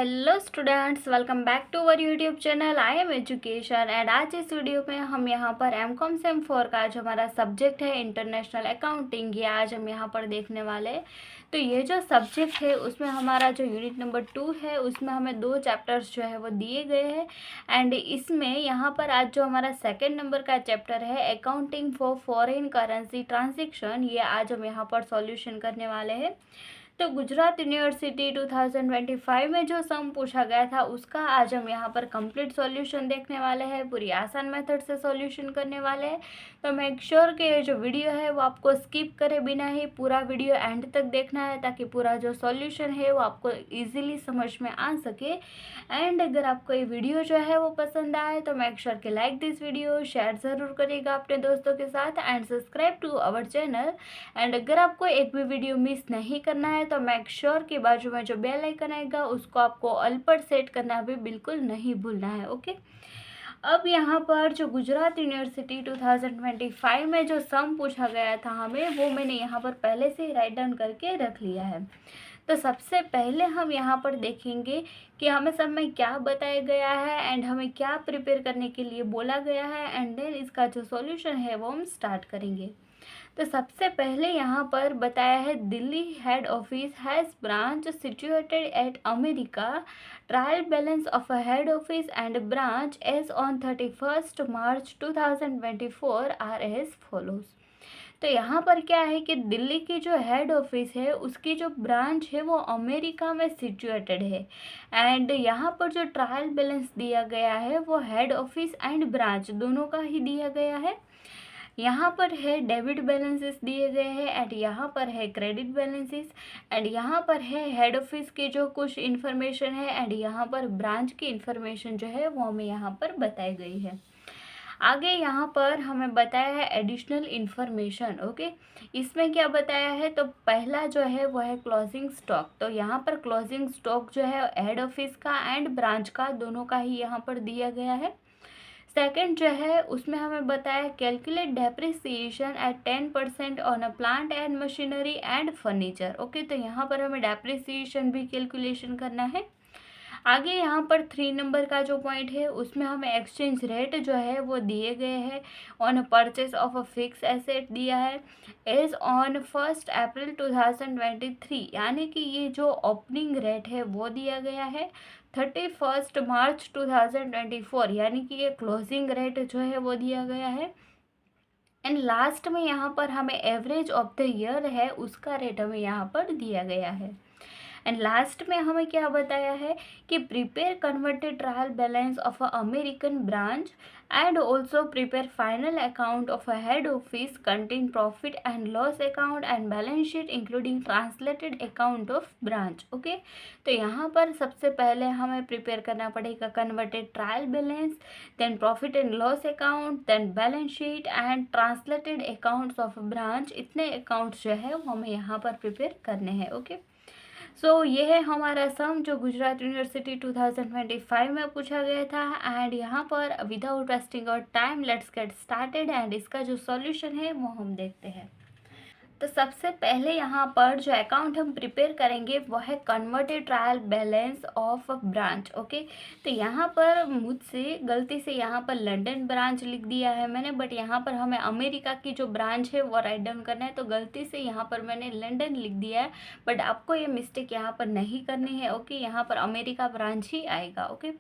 Hello students, welcome back to our YouTube channel I am education. And आज इस video में हम यहाँ पर एम.कॉम सेम 4 का जो हमारा सब्जेक्ट है इंटरनेशनल अकाउंटिंग, ये आज हम यहाँ पर देखने वाले हैं। तो ये जो सब्जेक्ट है उसमें हमारा जो यूनिट नंबर 2 है उसमें हमें 2 चैप्टर्स जो है वो दिए गए हैं। एंड इसमें यहाँ पर आज जो हमारा सेकेंड नंबर का चैप्टर है accounting for foreign currency transaction, ये आज हम यहाँ पर सॉल्यूशन करने वाले हैं। तो गुजरात यूनिवर्सिटी 2025 में जो सम पूछा गया था उसका आज हम यहाँ पर कंप्लीट सॉल्यूशन देखने वाले हैं, पूरी आसान मेथड से सॉल्यूशन करने वाले हैं। तो मेक श्योर कि ये जो वीडियो है वो आपको स्किप करे बिना ही पूरा वीडियो एंड तक देखना है, ताकि पूरा जो सॉल्यूशन है वो आपको इजीली समझ में आ सके। एंड अगर आपको ये वीडियो जो है वो पसंद आए तो मेक श्योर कि लाइक दिस वीडियो, शेयर ज़रूर करिएगा अपने दोस्तों के साथ and subscribe to our channel. And अगर आपको एक भी वीडियो मिस नहीं करना है तो मेक श्योर कि बाजू में जो बेल आइकन आएगा उसको आपको ऑल पर सेट करना भी बिल्कुल नहीं भूलना है। ओके, अब यहाँ पर जो गुजरात यूनिवर्सिटी 2025 में जो सम पूछा गया था हमें, वो मैंने यहाँ पर पहले से ही राइट डाउन करके रख लिया है। तो सबसे पहले हम यहाँ पर देखेंगे कि हमें सब में क्या बताया गया है एंड हमें क्या प्रिपेयर करने के लिए बोला गया है, एंड देन इसका जो सॉल्यूशन है वो हम स्टार्ट करेंगे। तो सबसे पहले यहाँ पर बताया है Delhi head office has branch situated at America. Trial balance of a head office and branch as on 31 March 2024 are as follows. तो यहाँ पर क्या है कि दिल्ली की जो हेड ऑफिस है उसकी जो ब्रांच है वो अमेरिका में सिचुएटेड है। एंड यहाँ पर जो ट्रायल बैलेंस दिया गया है वो हेड ऑफिस एंड ब्रांच दोनों का ही दिया गया है। यहाँ पर है डेबिट बैलेंसेस दिए गए हैं एंड यहाँ पर है क्रेडिट बैलेंसेस एंड यहाँ पर है हेड ऑफिस की जो कुछ इन्फॉर्मेशन है एंड यहाँ पर ब्रांच की इन्फॉर्मेशन जो है वो हमें यहाँ पर बताई गई है। आगे यहाँ पर हमें बताया है एडिशनल इन्फॉर्मेशन। ओके, इसमें क्या बताया है, तो पहला जो है वो है क्लोजिंग स्टॉक। तो यहाँ पर क्लोजिंग स्टॉक जो है हेड ऑफिस का एंड ब्रांच का दोनों का ही यहाँ पर दिया गया है। सेकेंड जो है उसमें हमें बताया calculate depreciation eight 10% on a plant and machinery and furniture. Okay, तो यहाँ पर हमें डेप्रिसिएशन भी कैलकुलेशन करना है। आगे यहाँ पर 3 नंबर का जो पॉइंट है उसमें हमें एक्सचेंज रेट जो है वो दिए गए हैं। On purchase of a fix asset दिया है एज ऑन 1 अप्रैल 2023, यानी कि ये जो ओपनिंग रेट है वो दिया गया है 31 मार्च 2024, यानी कि ये क्लोजिंग रेट जो है वो दिया गया है। एंड लास्ट में यहाँ पर हमें एवरेज ऑफ द ईयर है उसका रेट हमें यहाँ पर दिया गया है। एंड लास्ट में हमें क्या बताया है कि prepare converted trial balance of a American branch and also prepare final account of a head office contain profit and loss account and balance sheet including translated account of branch. Okay, तो यहाँ पर सबसे पहले हमें prepare करना पड़ेगा converted trial balance, then profit and loss account, then balance sheet and translated accounts of branch. इतने accounts जो है वो हमें यहाँ पर प्रिपेयर करने हैं। ओके, सो ये है हमारा सम जो गुजरात यूनिवर्सिटी 2025 में पूछा गया था। एंड यहाँ पर विदाउट वेस्टिंग और time let's get started and इसका जो सॉल्यूशन है वो हम देखते हैं। तो सबसे पहले यहाँ पर जो अकाउंट हम प्रिपेयर करेंगे वो है converted trial balance of branch. Okay, तो यहाँ पर मुझसे गलती से यहाँ पर लंदन ब्रांच लिख दिया है मैंने, बट यहाँ पर हमें अमेरिका की जो ब्रांच है वो राइट डाउन करना है, तो गलती से यहाँ पर मैंने लंदन लिख दिया है, बट आपको ये मिस्टेक यहाँ पर नहीं करनी है। ओके, यहाँ पर अमेरिका ब्रांच ही आएगा। ओके,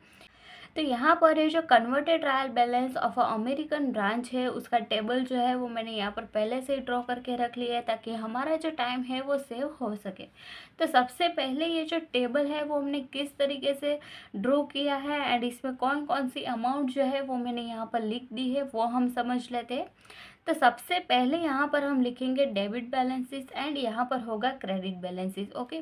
तो यहाँ पर ये जो converted trial balance of American branch है उसका टेबल जो है वो मैंने यहाँ पर पहले से ही ड्रॉ करके रख लिया है ताकि हमारा जो टाइम है वो सेव हो सके। तो सबसे पहले ये जो टेबल है वो हमने किस तरीके से ड्रॉ किया है एंड इसमें कौन कौन सी अमाउंट जो है वो मैंने यहाँ पर लिख दी है वो हम समझ लेते हैं। तो सबसे पहले यहाँ पर हम लिखेंगे डेबिट बैलेंसेस एंड यहाँ पर होगा क्रेडिट बैलेंसेस। ओके,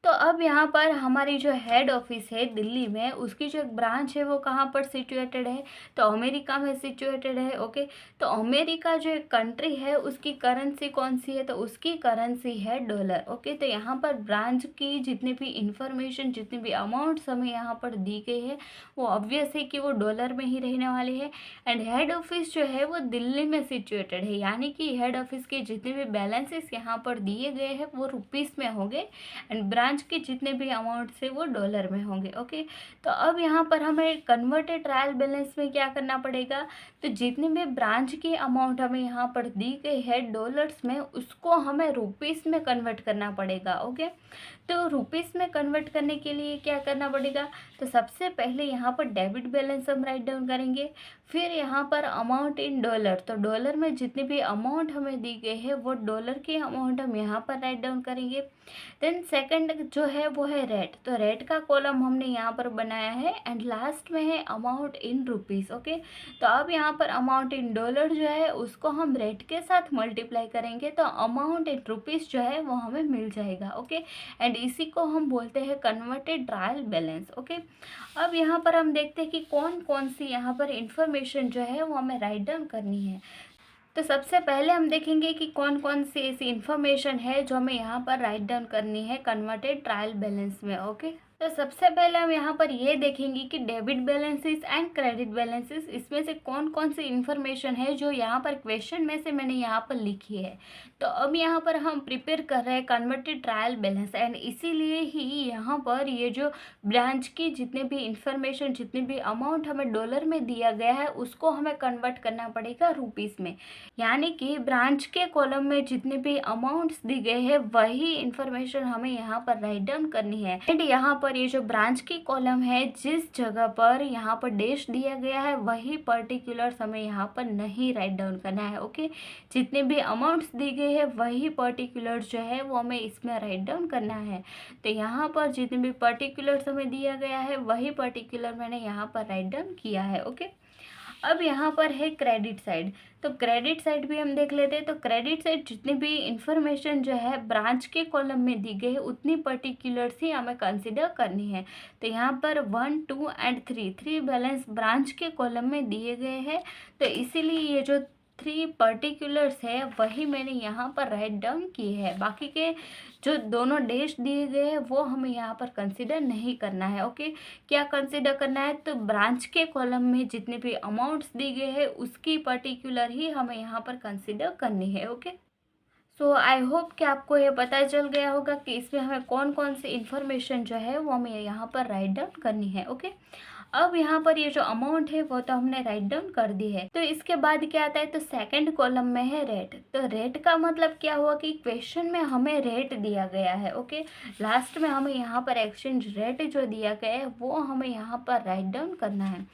तो अब यहाँ पर हमारी जो हेड ऑफिस है दिल्ली में उसकी जो एक ब्रांच है वो कहाँ पर सिचुएटेड है, तो अमेरिका में सिचुएटेड है। ओके, तो अमेरिका जो एक कंट्री है उसकी करेंसी कौन सी है, तो उसकी करेंसी है डॉलर। ओके, तो यहाँ पर ब्रांच की जितनी भी इंफॉर्मेशन जितनी भी अमाउंट्स हमें यहाँ पर दी गई है वो ऑब्वियस है कि वो डॉलर में ही रहने वाली है। एंड हेड ऑफिस जो है वो दिल्ली में सिचुएटेड है, यानी कि हेड ऑफिस के जितने भी बैलेंसेस यहाँ पर दिए गए हैं वो रुपीज़ में होंगे एंड ब्रांच ब्रांच के जितने भी अमाउंट से वो डॉलर में होंगे। ओके, तो अब यहाँ पर हमें कन्वर्टेड ट्रायल बैलेंस में क्या करना पड़ेगा, तो जितने भी ब्रांच की अमाउंट हमें यहाँ पर दी गई है डॉलर्स में, उसको हमें रुपीस में कन्वर्ट करना पड़ेगा। ओके, तो रुपीस में कन्वर्ट करने के लिए क्या करना पड़ेगा, तो सबसे पहले यहाँ पर डेबिट बैलेंस हम राइट डाउन करेंगे, फिर यहाँ पर अमाउंट इन डॉलर, तो डॉलर में जितनी भी अमाउंट हमें दी गई है वो डॉलर की अमाउंट हम यहाँ पर राइट डाउन करेंगे। देन सेकंड जो है वो है रेट, तो रेट का कॉलम हमने यहाँ पर बनाया है, एंड लास्ट में है अमाउंट इन रुपीस। ओके, तो अब यहाँ पर अमाउंट इन डॉलर जो है उसको हम रेट के साथ मल्टीप्लाई करेंगे, तो अमाउंट इन रुपीस जो है वो हमें मिल जाएगा। ओके, एंड इसी को हम बोलते हैं कन्वर्टेड ट्रायल बैलेंस। ओके, अब यहाँ पर हम देखते हैं कि कौन कौन सी यहाँ पर इंफॉर्मेशन जो है वो हमें राइट डाउन करनी है। तो सबसे पहले हम देखेंगे कि कौन कौन सी ऐसी इंफॉर्मेशन है जो हमें यहाँ पर राइट डाउन करनी है कन्वर्टेड ट्रायल बैलेंस में। ओके, तो सबसे पहले हम यहाँ पर ये देखेंगे कि debit balances and credit balances, इसमें से कौन कौन सी इंफॉर्मेशन है जो यहाँ पर क्वेश्चन में से मैंने यहाँ पर लिखी है। तो अब यहाँ पर हम प्रिपेयर कर रहे हैं कन्वर्टेड ट्रायल बैलेंस, एंड इसीलिए ही यहाँ पर ये जो ब्रांच की जितने भी इंफॉर्मेशन, जितने भी अमाउंट हमें डॉलर में दिया गया है उसको हमें कन्वर्ट करना पड़ेगा रुपीस में, यानी कि ब्रांच के कॉलम में जितने भी अमाउंट्स दी गए हैं वही इंफॉर्मेशन हमें यहाँ पर राइट डाउन करनी है। एंड यहाँ पर ये जो ब्रांच की कॉलम है जिस जगह पर यहाँ पर डैश दिया गया है वही पर्टिकुलर्स हमें यहाँ पर नहीं राइट डाउन करना है। ओके, जितने भी अमाउंट्स दी गई है वही पर्टिकुलर्स जो है वो हमें इसमें राइट डाउन करना है। तो यहाँ पर जितने भी पर्टिकुलर्स हमें दिया गया है वही पर्टिकुलर मैंने यहाँ पर राइट डाउन किया है। ओके, अब यहाँ पर है क्रेडिट साइड, तो क्रेडिट साइड भी हम देख लेते हैं। तो क्रेडिट साइड जितनी भी इंफॉर्मेशन जो है ब्रांच के कॉलम में दी गई है उतनी पर्टिकुलर्स ही हमें कंसिडर करनी है। तो यहाँ पर 1, 2 एंड 3 बैलेंस ब्रांच के कॉलम में दिए गए हैं, तो इसीलिए ये जो 3 पर्टिकुलर्स है वही मैंने यहाँ पर राइट डाउन किए हैं। बाकी के जो दोनों डैश दिए गए हैं वो हमें यहाँ पर कंसिडर नहीं करना है। ओके, क्या कंसिडर करना है, तो ब्रांच के कॉलम में जितने भी अमाउंट्स दी गए हैं उसकी पर्टिकुलर ही हमें यहाँ पर कंसिडर करनी है। ओके, सो आई होप कि आपको ये पता चल गया होगा कि इसमें हमें कौन कौन सी इंफॉर्मेशन जो है वो हमें यहाँ पर राइट डाउन करनी है। ओके, अब यहाँ पर ये जो अमाउंट है वो तो हमने राइट डाउन कर दी है। तो इसके बाद क्या आता है, तो सेकंड कॉलम में है रेट। तो रेट का मतलब क्या हुआ कि क्वेश्चन में हमें रेट दिया गया है। ओके, लास्ट में हमें यहाँ पर एक्सचेंज रेट जो दिया गया है वो हमें यहाँ पर राइट डाउन करना है।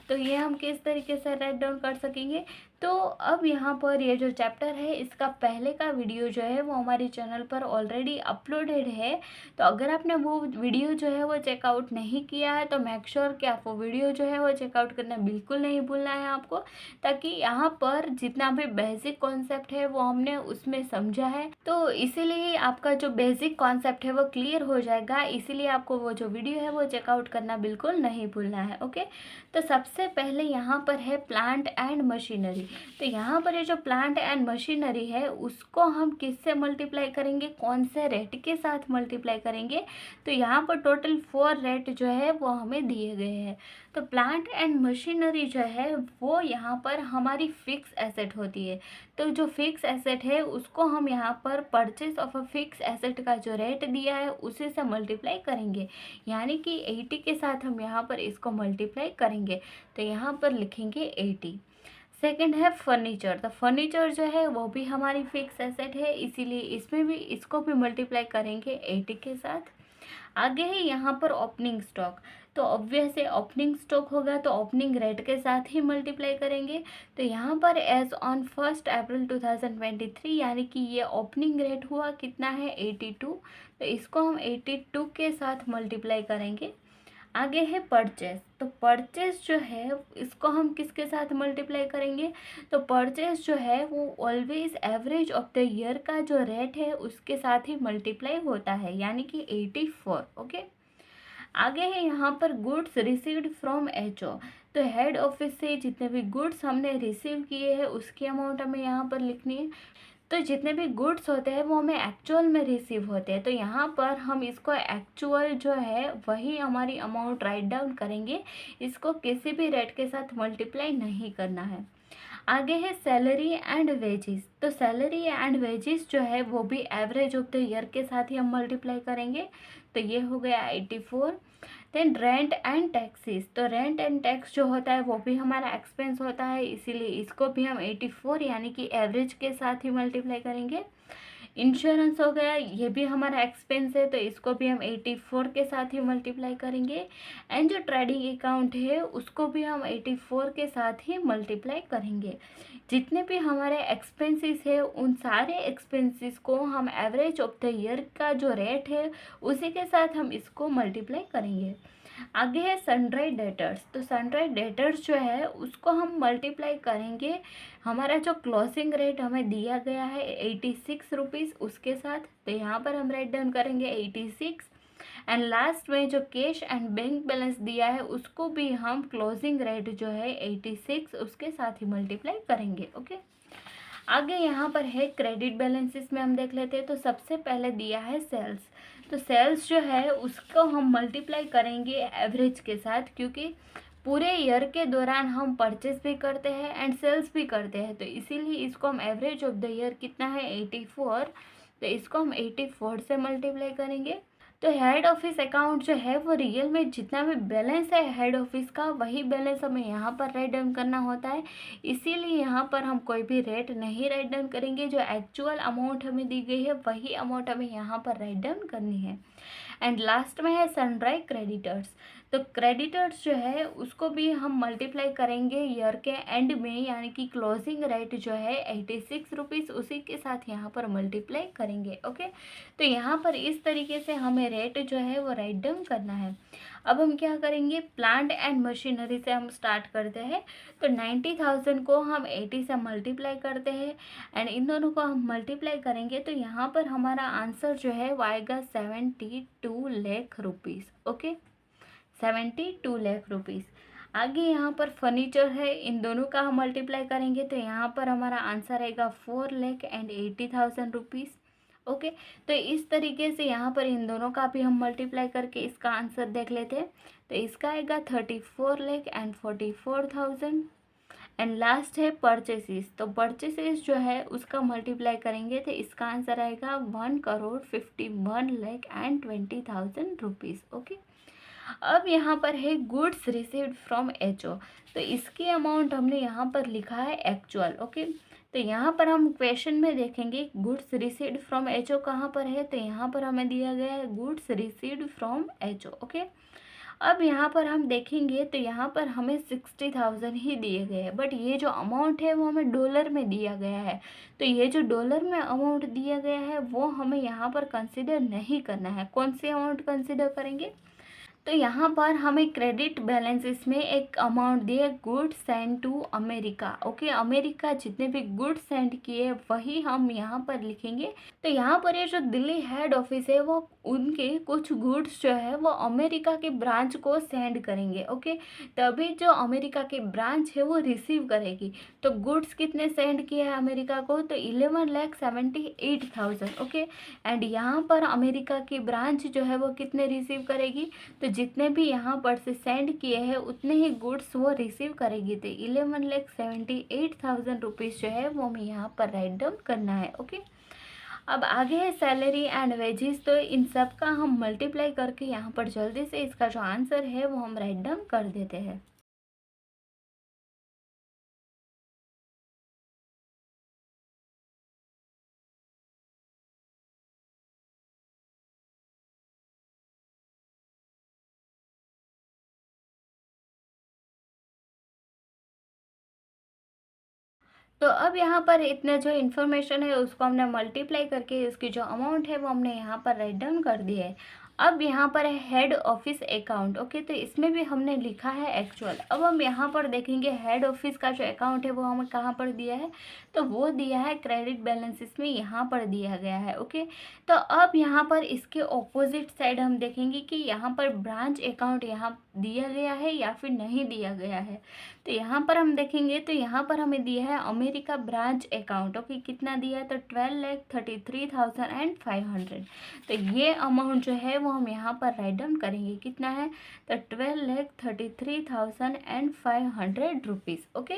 तो ये हम किस तरीके से राइट डाउन कर सकेंगे, तो अब यहाँ पर ये जो चैप्टर है इसका पहले का वीडियो जो है वो हमारे चैनल पर ऑलरेडी अपलोडेड है। तो अगर आपने वो वीडियो जो है वो चेकआउट नहीं किया है तो मेक श्योर कि आप वो वीडियो जो है वो चेकआउट करना बिल्कुल नहीं भूलना है आपको, ताकि यहाँ पर जितना भी बेसिक कॉन्सेप्ट है वो हमने उसमें समझा है, तो इसीलिए आपका जो बेसिक कॉन्सेप्ट है वो क्लियर हो जाएगा। इसीलिए आपको वो जो वीडियो है वो चेकआउट करना बिल्कुल नहीं भूलना है। ओके, तो सबसे पहले यहाँ पर है प्लांट एंड मशीनरी। तो यहाँ पर ये जो प्लांट एंड मशीनरी है उसको हम किससे मल्टीप्लाई करेंगे, कौन से रेट के साथ मल्टीप्लाई करेंगे, तो यहाँ पर टोटल 4 रेट जो है वो हमें दिए गए हैं। तो प्लांट एंड मशीनरी जो है वो यहाँ पर हमारी फिक्स एसेट होती है। तो जो फिक्स एसेट है उसको हम यहाँ पर purchase of a fix asset का जो रेट दिया है उसी से मल्टीप्लाई करेंगे, यानी कि 80 के साथ हम यहाँ पर इसको मल्टीप्लाई करेंगे। तो यहाँ पर लिखेंगे 80। सेकंड है फर्नीचर। तो फर्नीचर जो है वो भी हमारी फिक्स एसेट है, इसीलिए इसमें भी इसको भी मल्टीप्लाई करेंगे 80 के साथ। आगे है यहाँ पर ओपनिंग स्टॉक। तो ऑब्वियस है ओपनिंग स्टॉक होगा तो ओपनिंग रेट के साथ ही मल्टीप्लाई करेंगे। तो यहाँ पर एज ऑन 1 अप्रैल 2023 यानी कि ये ओपनिंग रेट हुआ कितना है 82, तो इसको हम 82 के साथ मल्टीप्लाई करेंगे। आगे है परचेज। तो परचेज जो है इसको हम किसके साथ मल्टीप्लाई करेंगे, तो परचेज जो है वो always average of the year का जो रेट है उसके साथ ही मल्टीप्लाई होता है, यानी कि 84। ओके, आगे है यहाँ पर गुड्स रिसीव्ड फ्रॉम एचओ। तो हेड ऑफिस से जितने भी गुड्स हमने रिसीव किए हैं उसकी अमाउंट हमें यहाँ पर लिखनी है। तो जितने भी गुड्स होते हैं वो हमें एक्चुअल में रिसीव होते हैं, तो यहाँ पर हम इसको एक्चुअल जो है वही हमारी अमाउंट राइट डाउन करेंगे, इसको किसी भी रेट के साथ मल्टीप्लाई नहीं करना है। आगे है सैलरी एंड वेजेस। तो सैलरी एंड वेजेस जो है वो भी एवरेज ऑफ द ईयर के साथ ही हम मल्टीप्लाई करेंगे, तो ये हो गया 84। देन रेंट एंड टैक्सेस, तो रेंट एंड टैक्स जो होता है वो भी हमारा एक्सपेंस होता है, इसीलिए इसको भी हम 84 यानी कि एवरेज के साथ ही मल्टीप्लाई करेंगे। इंश्योरेंस हो गया, ये भी हमारा एक्सपेंस है, तो इसको भी हम 84 के साथ ही मल्टीप्लाई करेंगे। एंड जो ट्रेडिंग अकाउंट है उसको भी हम 84 के साथ ही मल्टीप्लाई करेंगे। जितने भी हमारे एक्सपेंसेस है उन सारे एक्सपेंसेस को हम एवरेज ऑफ द ईयर का जो रेट है उसी के साथ हम इसको मल्टीप्लाई करेंगे। आगे है सनड्राई डेटर्स। तो सनड्राई डेटर्स जो है उसको हम मल्टीप्लाई करेंगे हमारा जो क्लोजिंग रेट हमें दिया गया है 86 रुपीज़ उसके साथ, तो यहाँ पर हम राइट डाउन करेंगे 86। एंड लास्ट में जो कैश एंड बैंक बैलेंस दिया है उसको भी हम क्लोजिंग रेट जो है 86 उसके साथ ही मल्टीप्लाई करेंगे। ओके, आगे यहाँ पर है क्रेडिट बैलेंसेस में हम देख लेते हैं। तो सबसे पहले दिया है सेल्स। तो सेल्स जो है उसको हम मल्टीप्लाई करेंगे एवरेज के साथ, क्योंकि पूरे ईयर के दौरान हम परचेस भी करते हैं एंड सेल्स भी करते हैं, तो इसीलिए इसको हम एवरेज ऑफ द ईयर कितना है 84, तो इसको हम 84 से मल्टीप्लाई करेंगे। तो हेड ऑफिस अकाउंट जो है वो रियल में जितना भी बैलेंस है हेड ऑफिस का वही बैलेंस हमें यहाँ पर राइट डाउन करना होता है, इसीलिए यहाँ पर हम कोई भी रेट नहीं राइट डाउन करेंगे। जो एक्चुअल अमाउंट हमें दी गई है वही अमाउंट हमें यहाँ पर राइट डाउन करनी है। एंड लास्ट में है सनड्राई क्रेडिटर्स। तो क्रेडिटर्स जो है उसको भी हम मल्टीप्लाई करेंगे ईयर के एंड में, यानी कि क्लोजिंग रेट जो है 86 रुपीज़ उसी के साथ यहाँ पर मल्टीप्लाई करेंगे। ओके, तो यहाँ पर इस तरीके से हमें रेट जो है वो राइट डाउन करना है। अब हम क्या करेंगे, प्लांट एंड मशीनरी से हम स्टार्ट करते हैं। तो 90,000 को हम 80 से मल्टीप्लाई करते हैं एंड इन दोनों को हम मल्टीप्लाई करेंगे, तो यहाँ पर हमारा आंसर जो है वो आएगा 72 lakh rupees. Okay, 72 lakh rupees. आगे यहाँ पर फर्नीचर है, इन दोनों का हम मल्टीप्लाई करेंगे तो यहाँ पर हमारा आंसर आएगा 4,80,000 रुपीज़। ओके, तो इस तरीके से यहाँ पर इन दोनों का भी हम मल्टीप्लाई करके इसका आंसर देख लेते हैं। तो इसका आएगा 34,44,000। एंड लास्ट है परचेसेस। तो परचेसेस जो है उसका मल्टीप्लाई करेंगे तो इसका आंसर आएगा 1,51,20,000 रुपीज़। ओके, अब यहाँ पर है गुड्स रिसीव्ड फ्रॉम एचओ। तो इसकी अमाउंट हमने यहाँ पर लिखा है एक्चुअल। ओके, तो यहाँ पर हम क्वेश्चन में देखेंगे गुड्स रिसीव्ड फ्रॉम एचओ कहाँ पर है, तो यहाँ पर हमें दिया गया है goods received from HO. Okay, अब यहाँ पर हम देखेंगे तो यहाँ पर हमें 60,000 ही दिए गए हैं, बट ये जो अमाउंट है वो हमें डॉलर में दिया गया है। तो ये जो डॉलर में अमाउंट दिया गया है वो हमें यहाँ पर कंसिडर नहीं करना है। कौन सी अमाउंट कंसिडर करेंगे, तो यहाँ पर हमें क्रेडिट बैलेंसेस में एक अमाउंट दिए goods send to America. Okay, America जितने भी गुड्स सेंड किए वही हम यहाँ पर लिखेंगे। तो यहाँ पर ये जो दिल्ली हेड ऑफिस है वो उनके कुछ गुड्स जो है वो अमेरिका के ब्रांच को सेंड करेंगे। ओके, तभी जो अमेरिका के ब्रांच है वो रिसीव करेगी। तो गुड्स कितने सेंड किए हैं अमेरिका को, तो 11,78,000। ओके, एंड यहाँ पर अमेरिका की ब्रांच जो है वो कितने रिसीव करेगी, तो जितने भी यहाँ पर से सेंड किए हैं उतने ही गुड्स वो रिसीव करेगी। तो 11,78,000 रुपीज़ जो है वो हमें यहाँ पर राइट डाउन करना है। ओके, अब आगे है सैलरी एंड वेजेस। तो इन सब का हम मल्टीप्लाई करके यहाँ पर जल्दी से इसका जो आंसर है वो हम राइट डाउन कर देते हैं। तो अब यहाँ पर इतने जो इन्फॉर्मेशन है उसको हमने मल्टीप्लाई करके उसकी जो अमाउंट है वो हमने यहाँ पर राइट डाउन कर दी है। अब यहाँ पर है हेड ऑफिस अकाउंट। ओके, तो इसमें भी हमने लिखा है एक्चुअल। अब हम यहाँ पर देखेंगे हेड ऑफिस का जो अकाउंट है वो हमें कहाँ पर दिया है, तो वो दिया है क्रेडिट बैलेंसेस में, यहाँ पर दिया गया है। ओके, तो अब यहाँ पर इसके ऑपोजिट साइड हम देखेंगे कि यहाँ पर ब्रांच अकाउंट यहाँ दिया गया है या फिर नहीं दिया गया है। तो यहाँ पर हम देखेंगे तो यहाँ पर हमें दिया है अमेरिका ब्रांच अकाउंट। ओके, कितना दिया है, तो 12,33,500। तो ये अमाउंट जो है वो हम यहाँ पर राइट डाउन करेंगे, कितना है, तो 12,33,500 रुपीज़। ओके,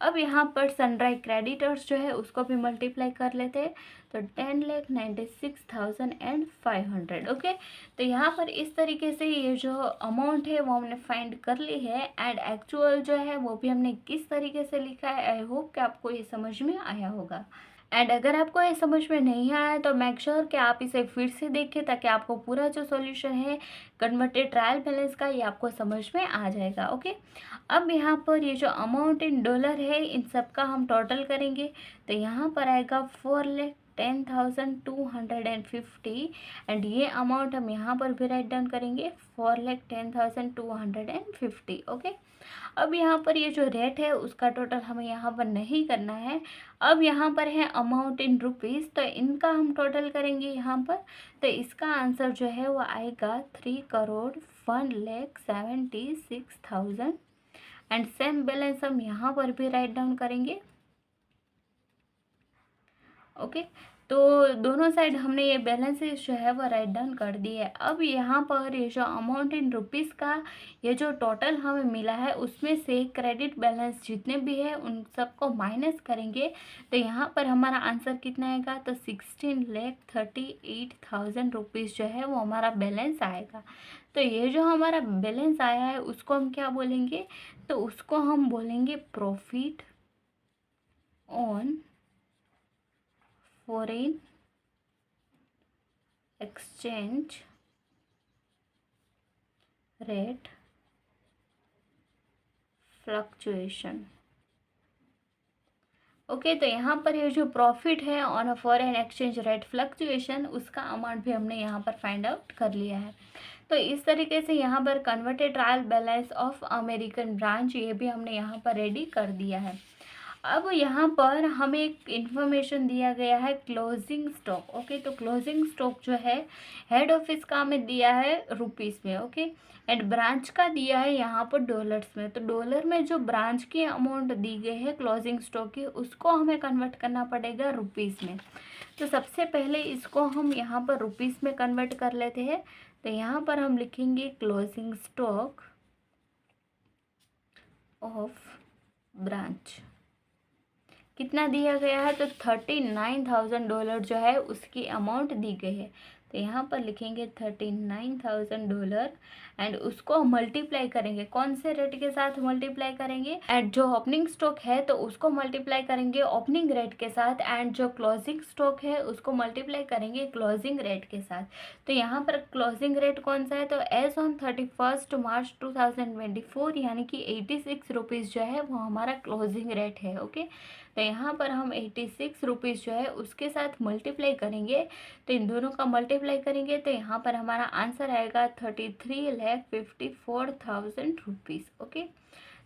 अब यहाँ पर सनराइज क्रेडिटर्स जो है उसको भी मल्टीप्लाई कर लेते हैं, तो 10,96,500। ओके, तो यहाँ पर इस तरीके से ये जो अमाउंट है वो हमने फाइंड कर ली है, एंड एक्चुअल जो है वो भी हमने किस तरीके से लिखा है। आई होप कि आपको ये समझ में आया होगा। एंड अगर आपको ये समझ में नहीं आया तो मेक श्योर कि आप इसे फिर से देखें, ताकि आपको पूरा जो सॉल्यूशन है कन्वर्टेड ट्रायल बैलेंस का, ये आपको समझ में आ जाएगा। ओके, अब यहाँ पर ये जो अमाउंट इन डॉलर है इन सब का हम टोटल करेंगे, तो यहाँ पर आएगा 4,10,250, एंड ये अमाउंट हम यहाँ पर भी राइट डाउन करेंगे 4,10,250। ओके, अब यहाँ पर ये जो रेट है उसका टोटल हमें यहाँ पर नहीं करना है। अब यहाँ पर है अमाउंट इन रुपीज़, तो इनका हम टोटल करेंगे यहाँ पर, तो इसका आंसर जो है वो आएगा 3,01,76,000, एंड सेम बैलेंस हम यहाँ पर भी राइट डाउन करेंगे। ओके, तो दोनों साइड हमने ये बैलेंसेस जो है वो राइट डाउन कर दिए है। अब यहाँ पर ये जो अमाउंट इन रुपीज़ का ये जो टोटल हमें मिला है उसमें से क्रेडिट बैलेंस जितने भी है उन सबको माइनस करेंगे, तो यहाँ पर हमारा आंसर कितना आएगा, तो 16,38,000 रुपीज़ जो है वो हमारा बैलेंस आएगा। तो ये जो हमारा बैलेंस आया है उसको हम क्या बोलेंगे, तो उसको हम बोलेंगे profit on foreign exchange rate fluctuation. Okay, तो यहाँ पर ये जो प्रॉफिट है on a foreign exchange rate fluctuation, उसका अमाउंट भी हमने यहाँ पर फाइंड आउट कर लिया है। तो इस तरीके से यहाँ पर converted trial balance of American branch ये भी हमने यहाँ पर रेडी कर दिया है। अब यहाँ पर हमें एक इन्फॉर्मेशन दिया गया है क्लोजिंग स्टॉक। ओके, तो क्लोजिंग स्टॉक जो है हेड ऑफिस का हमें दिया है रुपीस में। ओके, एंड ब्रांच का दिया है यहाँ पर डॉलर्स में। तो डॉलर में जो ब्रांच की अमाउंट दी गई है क्लोजिंग स्टॉक की, उसको हमें कन्वर्ट करना पड़ेगा रुपीस में। तो सबसे पहले इसको हम यहाँ पर रुपीस में कन्वर्ट कर लेते हैं। तो यहाँ पर हम लिखेंगे क्लोजिंग स्टॉक ऑफ ब्रांच, कितना दिया गया है, तो $39,000 जो है उसकी अमाउंट दी गई है। तो यहाँ पर लिखेंगे $39,000, एंड उसको मल्टीप्लाई करेंगे, कौन से रेट के साथ मल्टीप्लाई करेंगे, एंड जो ओपनिंग स्टॉक है तो उसको मल्टीप्लाई करेंगे ओपनिंग रेट के साथ, एंड जो क्लोजिंग स्टॉक है उसको मल्टीप्लाई करेंगे क्लोजिंग रेट के साथ। तो यहाँ पर क्लोजिंग रेट कौन सा है, तो एज ऑन 31 मार्च 2024 यानी कि 86 रुपीज़ जो है वो हमारा क्लोजिंग रेट है। ओके, तो यहाँ पर हम 86 रुपीज़ जो है उसके साथ मल्टीप्लाई करेंगे, तो इन दोनों का मल्टीप्लाई करेंगे तो यहाँ पर हमारा आंसर आएगा 33,54,000 रुपीज़। ओके,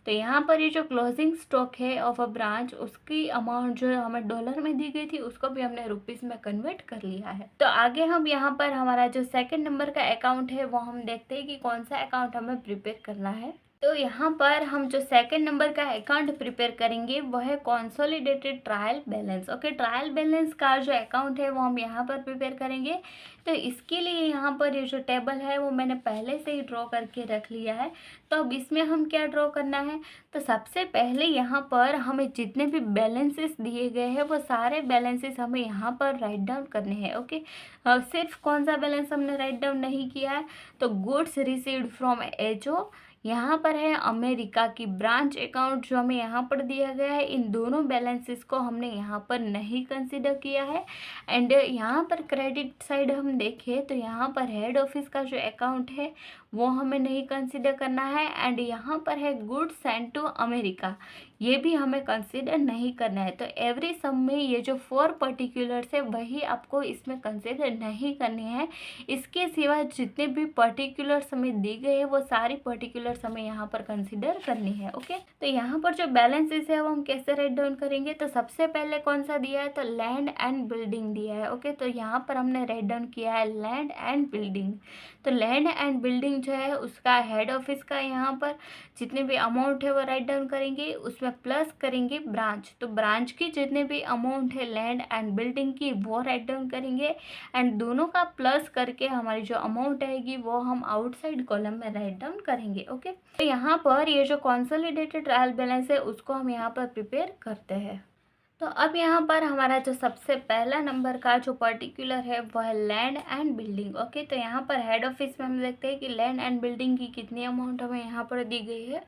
तो यहाँ पर ये जो क्लोजिंग स्टॉक है ऑफ अ ब्रांच उसकी अमाउंट जो हमें डॉलर में दी गई थी उसको भी हमने रुपीस में कन्वर्ट कर लिया है। तो आगे हम यहाँ पर हमारा जो सेकंड नंबर का अकाउंट है वो हम देखते हैं कि कौन सा अकाउंट हमें प्रिपेयर करना है। तो यहाँ पर हम जो सेकंड नंबर का अकाउंट प्रिपेयर करेंगे वो है consolidated trial balance. Okay, trial balance का जो अकाउंट है वो हम यहाँ पर प्रिपेयर करेंगे। तो इसके लिए यहाँ पर ये जो टेबल है वो मैंने पहले से ही ड्रॉ करके रख लिया है। तो अब इसमें हम क्या ड्रॉ करना है, तो सबसे पहले यहाँ पर हमें जितने भी बैलेंसेस दिए गए हैं वो सारे बैलेंसेस हमें यहाँ पर राइट डाउन करने हैं। ओके, सिर्फ कौन सा बैलेंस हमने राइट डाउन नहीं किया है, तो गुड्स रिसीव्ड फ्रॉम एचओ, यहाँ पर है अमेरिका की ब्रांच अकाउंट जो हमें यहाँ पर दिया गया है, इन दोनों बैलेंसेस को हमने यहाँ पर नहीं कंसीडर किया है। एंड यहाँ पर क्रेडिट साइड हम देखें तो यहाँ पर हेड ऑफिस का जो अकाउंट है वो हमें नहीं कंसीडर करना है। एंड यहाँ पर है गुड्स सेंड टू अमेरिका, ये भी हमें कंसीडर नहीं करना है। तो एवरी सम में ये जो 4 पर्टिकुलर्स है वही आपको इसमें कंसीडर नहीं करनी है। इसके सिवा जितने भी पर्टिकुलर्स हमें दी गए हैं वो सारी पर्टिकुलर्स हमें यहाँ पर कंसीडर करनी है। ओके, तो यहाँ पर जो बैलेंसेस है वो हम कैसे राइट डाउन करेंगे, तो सबसे पहले कौन सा दिया है, तो लैंड एंड बिल्डिंग दिया है। ओके, तो यहाँ पर हमने राइट डाउन किया है लैंड एंड बिल्डिंग। तो लैंड एंड बिल्डिंग जो है उसका हेड ऑफिस का यहाँ पर जितने भी अमाउंट है वो राइट डाउन करेंगे, उसमें इसमें प्लस करेंगे ब्रांच, तो ब्रांच की जितने भी अमाउंट है लैंड एंड बिल्डिंग की वो राइट डाउन करेंगे एंड दोनों का प्लस करके हमारी जो अमाउंट आएगी वो हम आउटसाइड कॉलम में राइट डाउन करेंगे। ओके, तो यहाँ पर ये जो कंसोलिडेटेड ट्रायल बैलेंस है उसको हम यहाँ पर प्रिपेयर करते हैं। तो अब यहाँ पर हमारा जो सबसे पहला नंबर का जो पर्टिकुलर है वो है लैंड एंड बिल्डिंग। ओके, तो यहाँ पर हेड ऑफिस में हम देखते हैं कि लैंड एंड बिल्डिंग की कितनी अमाउंट हमें यहाँ पर दी गई है।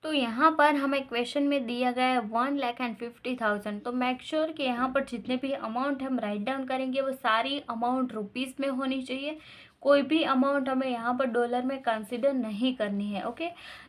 तो यहाँ पर हमें क्वेश्चन में दिया गया है 1,50,000। तो मेक श्योर कि यहाँ पर जितने भी अमाउंट हम राइट डाउन करेंगे वो सारी अमाउंट रुपीस में होनी चाहिए, कोई भी अमाउंट हमें यहाँ पर डॉलर में कंसिडर नहीं करनी है। ओके,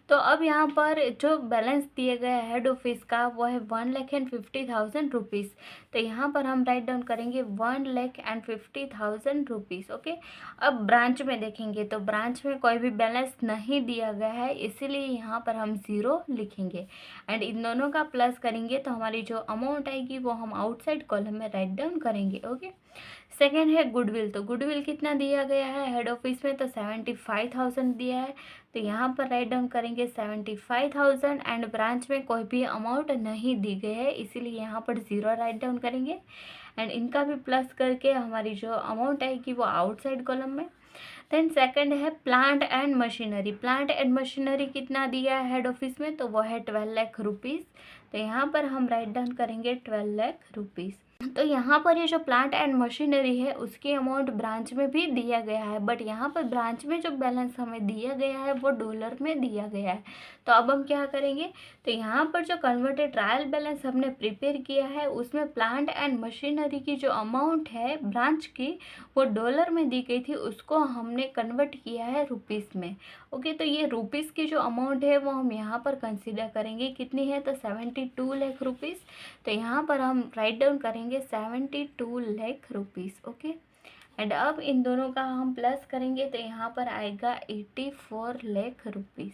तो अब यहाँ पर जो बैलेंस दिए गए है हेड ऑफिस का वो है 1,50,000 रुपीज़। तो यहाँ पर हम राइट डाउन करेंगे 1,50,000 रुपीज़। ओके, अब ब्रांच में देखेंगे तो ब्रांच में कोई भी बैलेंस नहीं दिया गया है, इसीलिए यहाँ पर हम 0 लिखेंगे एंड इन दोनों का प्लस करेंगे तो हमारी जो अमाउंट आएगी वो हम आउटसाइड कॉलम में राइट डाउन करेंगे। ओके, सेकेंड है गुडविल। तो गुडविल कितना दिया गया है हेड ऑफिस में, तो 75,000 दिया है, तो यहाँ पर राइट डाउन करेंगे 75,000 एंड ब्रांच में कोई भी अमाउंट नहीं दी गई है, इसीलिए यहाँ पर 0 राइट डाउन करेंगे एंड इनका भी प्लस करके हमारी जो अमाउंट आएगी वो आउटसाइड कॉलम में। देन सेकंड है plant and machinery. Plant and machinery कितना दिया है हेड ऑफिस में, तो वो है 12 लाख रुपीज़। तो यहाँ पर हम राइट डाउन करेंगे 12 लाख रुपीज़। तो यहाँ पर ये जो प्लांट एंड मशीनरी है उसकी अमाउंट ब्रांच में भी दिया गया है, बट यहाँ पर ब्रांच में जो बैलेंस हमें दिया गया है वो डॉलर में दिया गया है। तो अब हम क्या करेंगे, तो यहाँ पर जो कन्वर्टेड ट्रायल बैलेंस हमने प्रिपेयर किया है उसमें प्लांट एंड मशीनरी की जो अमाउंट है ब्रांच की वो डॉलर में दी गई थी, उसको हमने कन्वर्ट किया है रुपीज़ में। ओके, तो ये रुपीज़ की जो अमाउंट है वो हम यहाँ पर कंसिडर करेंगे, कितनी है, तो 72 लाख रुपीज़। तो यहाँ पर हम राइट डाउन करेंगे 72 लाख रुपीज़। ओके, एंड अब इन दोनों का हम प्लस करेंगे तो यहाँ पर आएगा 84 लाख रुपीज़।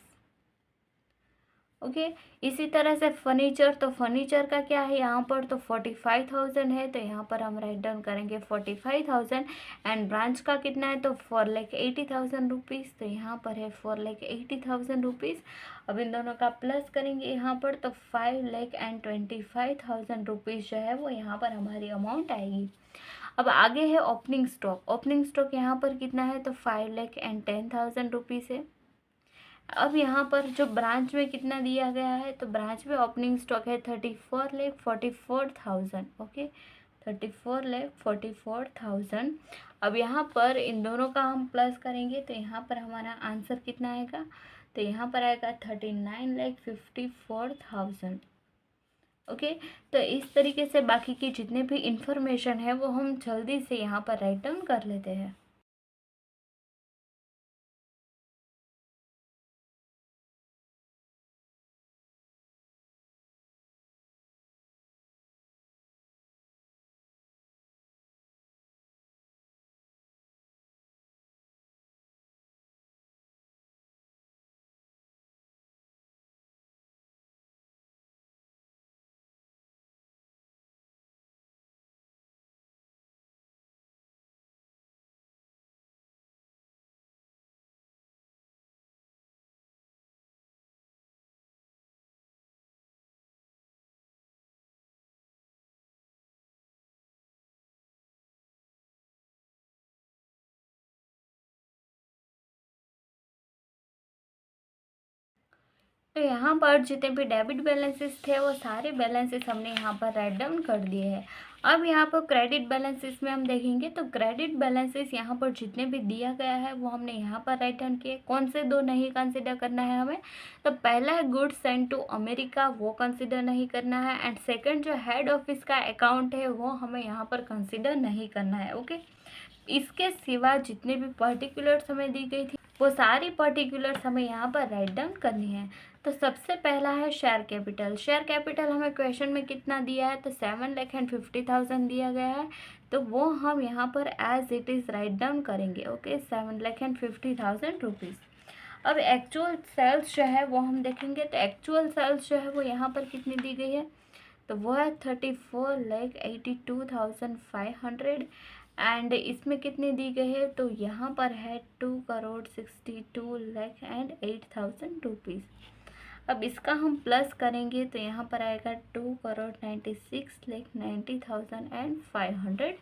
ओके, इसी तरह से फर्नीचर। तो फर्नीचर का क्या है यहाँ पर, तो 45,000 है, तो यहाँ पर हम राइट डाउन करेंगे 45,000 एंड ब्रांच का कितना है, तो 4,80,000 रुपीज़। तो यहाँ पर है 4,80,000 रुपीज़। अब इन दोनों का प्लस करेंगे यहाँ पर तो 5,25,000 रुपीज़ जो है वो यहाँ पर हमारी अमाउंट आएगी। अब आगे है ओपनिंग स्टॉक। ओपनिंग स्टॉक यहाँ पर कितना है, तो 5,10,000 रुपीज़ है। अब यहाँ पर जो ब्रांच में कितना दिया गया है, तो ब्रांच में ओपनिंग स्टॉक है 34,44,000। ओके, 34,44,000। अब यहाँ पर इन दोनों का हम प्लस करेंगे तो यहाँ पर हमारा आंसर कितना आएगा, तो यहाँ पर आएगा 39,54,000। ओके, तो इस तरीके से बाकी की जितने भी इंफॉर्मेशन है वो हम जल्दी से यहाँ पर राइट डाउन कर लेते हैं। तो यहाँ पर जितने भी डेबिट बैलेंसेस थे वो सारे बैलेंसेस हमने यहाँ पर राइट डाउन कर दिए हैं। अब यहाँ पर क्रेडिट बैलेंसेस में हम देखेंगे तो क्रेडिट बैलेंसेस यहाँ पर जितने भी दिया गया है वो हमने यहाँ पर राइट डाउन किए। कौन से दो नहीं कंसिडर करना है हमें, तो पहला है गुड्स सेंड टू अमेरिका, वो कंसिडर नहीं करना है एंड सेकेंड जो हेड ऑफिस का अकाउंट है वो हमें यहाँ पर कंसिडर नहीं करना है। ओके, इसके सिवा जितने भी पर्टिकुलर्स हमें दी गई थी वो सारी पर्टिकुलर्स हमें यहाँ पर राइट डाउन करनी है। तो सबसे पहला है शेयर कैपिटल। शेयर कैपिटल हमें क्वेश्चन में कितना दिया है, तो 7,50,000 दिया गया है, तो वो हम यहाँ पर as it is write down करेंगे। Okay, 7,50,000 rupees. अब एक्चुअल सेल्स जो है वो हम देखेंगे, तो एक्चुअल सेल्स जो है वो यहाँ पर कितनी दी गई है, तो वो है 34,82,500 एंड इसमें कितनी दी गई है, तो यहाँ पर है 2,62,08,000 रुपीज़। अब इसका हम प्लस करेंगे तो यहाँ पर आएगा 2,96,90,500।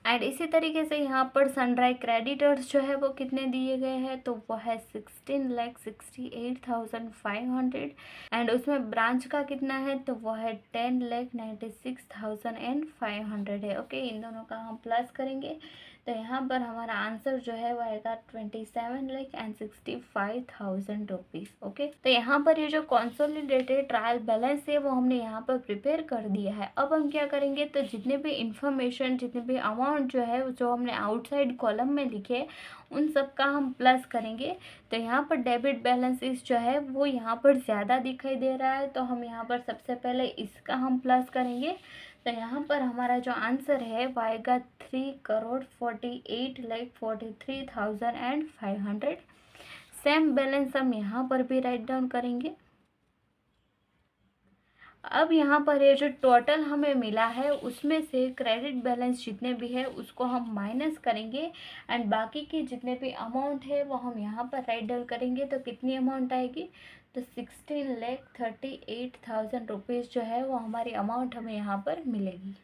एंड इसी तरीके से यहाँ पर सनराइज क्रेडिटर्स जो है वो कितने दिए गए हैं, तो वो है 16,68,500। एंड उसमें ब्रांच का कितना है, तो वो है 10,96,500 है। ओके, इन दोनों का हम प्लस करेंगे तो यहाँ पर हमारा आंसर जो है वो आएगा 27,65,000 रुपीज़। ओके, तो यहाँ पर ये जो कंसोलिडेटेड ट्रायल बैलेंस है वो हमने यहाँ पर प्रिपेयर कर दिया है। अब हम क्या करेंगे, तो जितने भी इंफॉर्मेशन, जितने भी अमाउंट जो है जो हमने आउटसाइड कॉलम में लिखे उन सब का हम प्लस करेंगे। तो यहाँ पर डेबिट बैलेंसेस जो है वो यहाँ पर ज़्यादा दिखाई दे रहा है, तो हम यहाँ पर सबसे पहले इसका हम प्लस करेंगे। तो यहाँ पर हमारा जो आंसर है वो आएगा 3,48,43,500। सेम बैलेंस हम यहाँ पर भी राइट डाउन करेंगे। अब यहाँ पर ये जो टोटल हमें मिला है उसमें से क्रेडिट बैलेंस जितने भी है उसको हम माइनस करेंगे एंड बाकी के जितने भी अमाउंट है वो हम यहाँ पर राइट डाउन करेंगे। तो कितनी अमाउंट आएगी, तो 16,38,000 रुपीज़ जो है वो हमारी अमाउंट हमें यहाँ पर मिलेगी।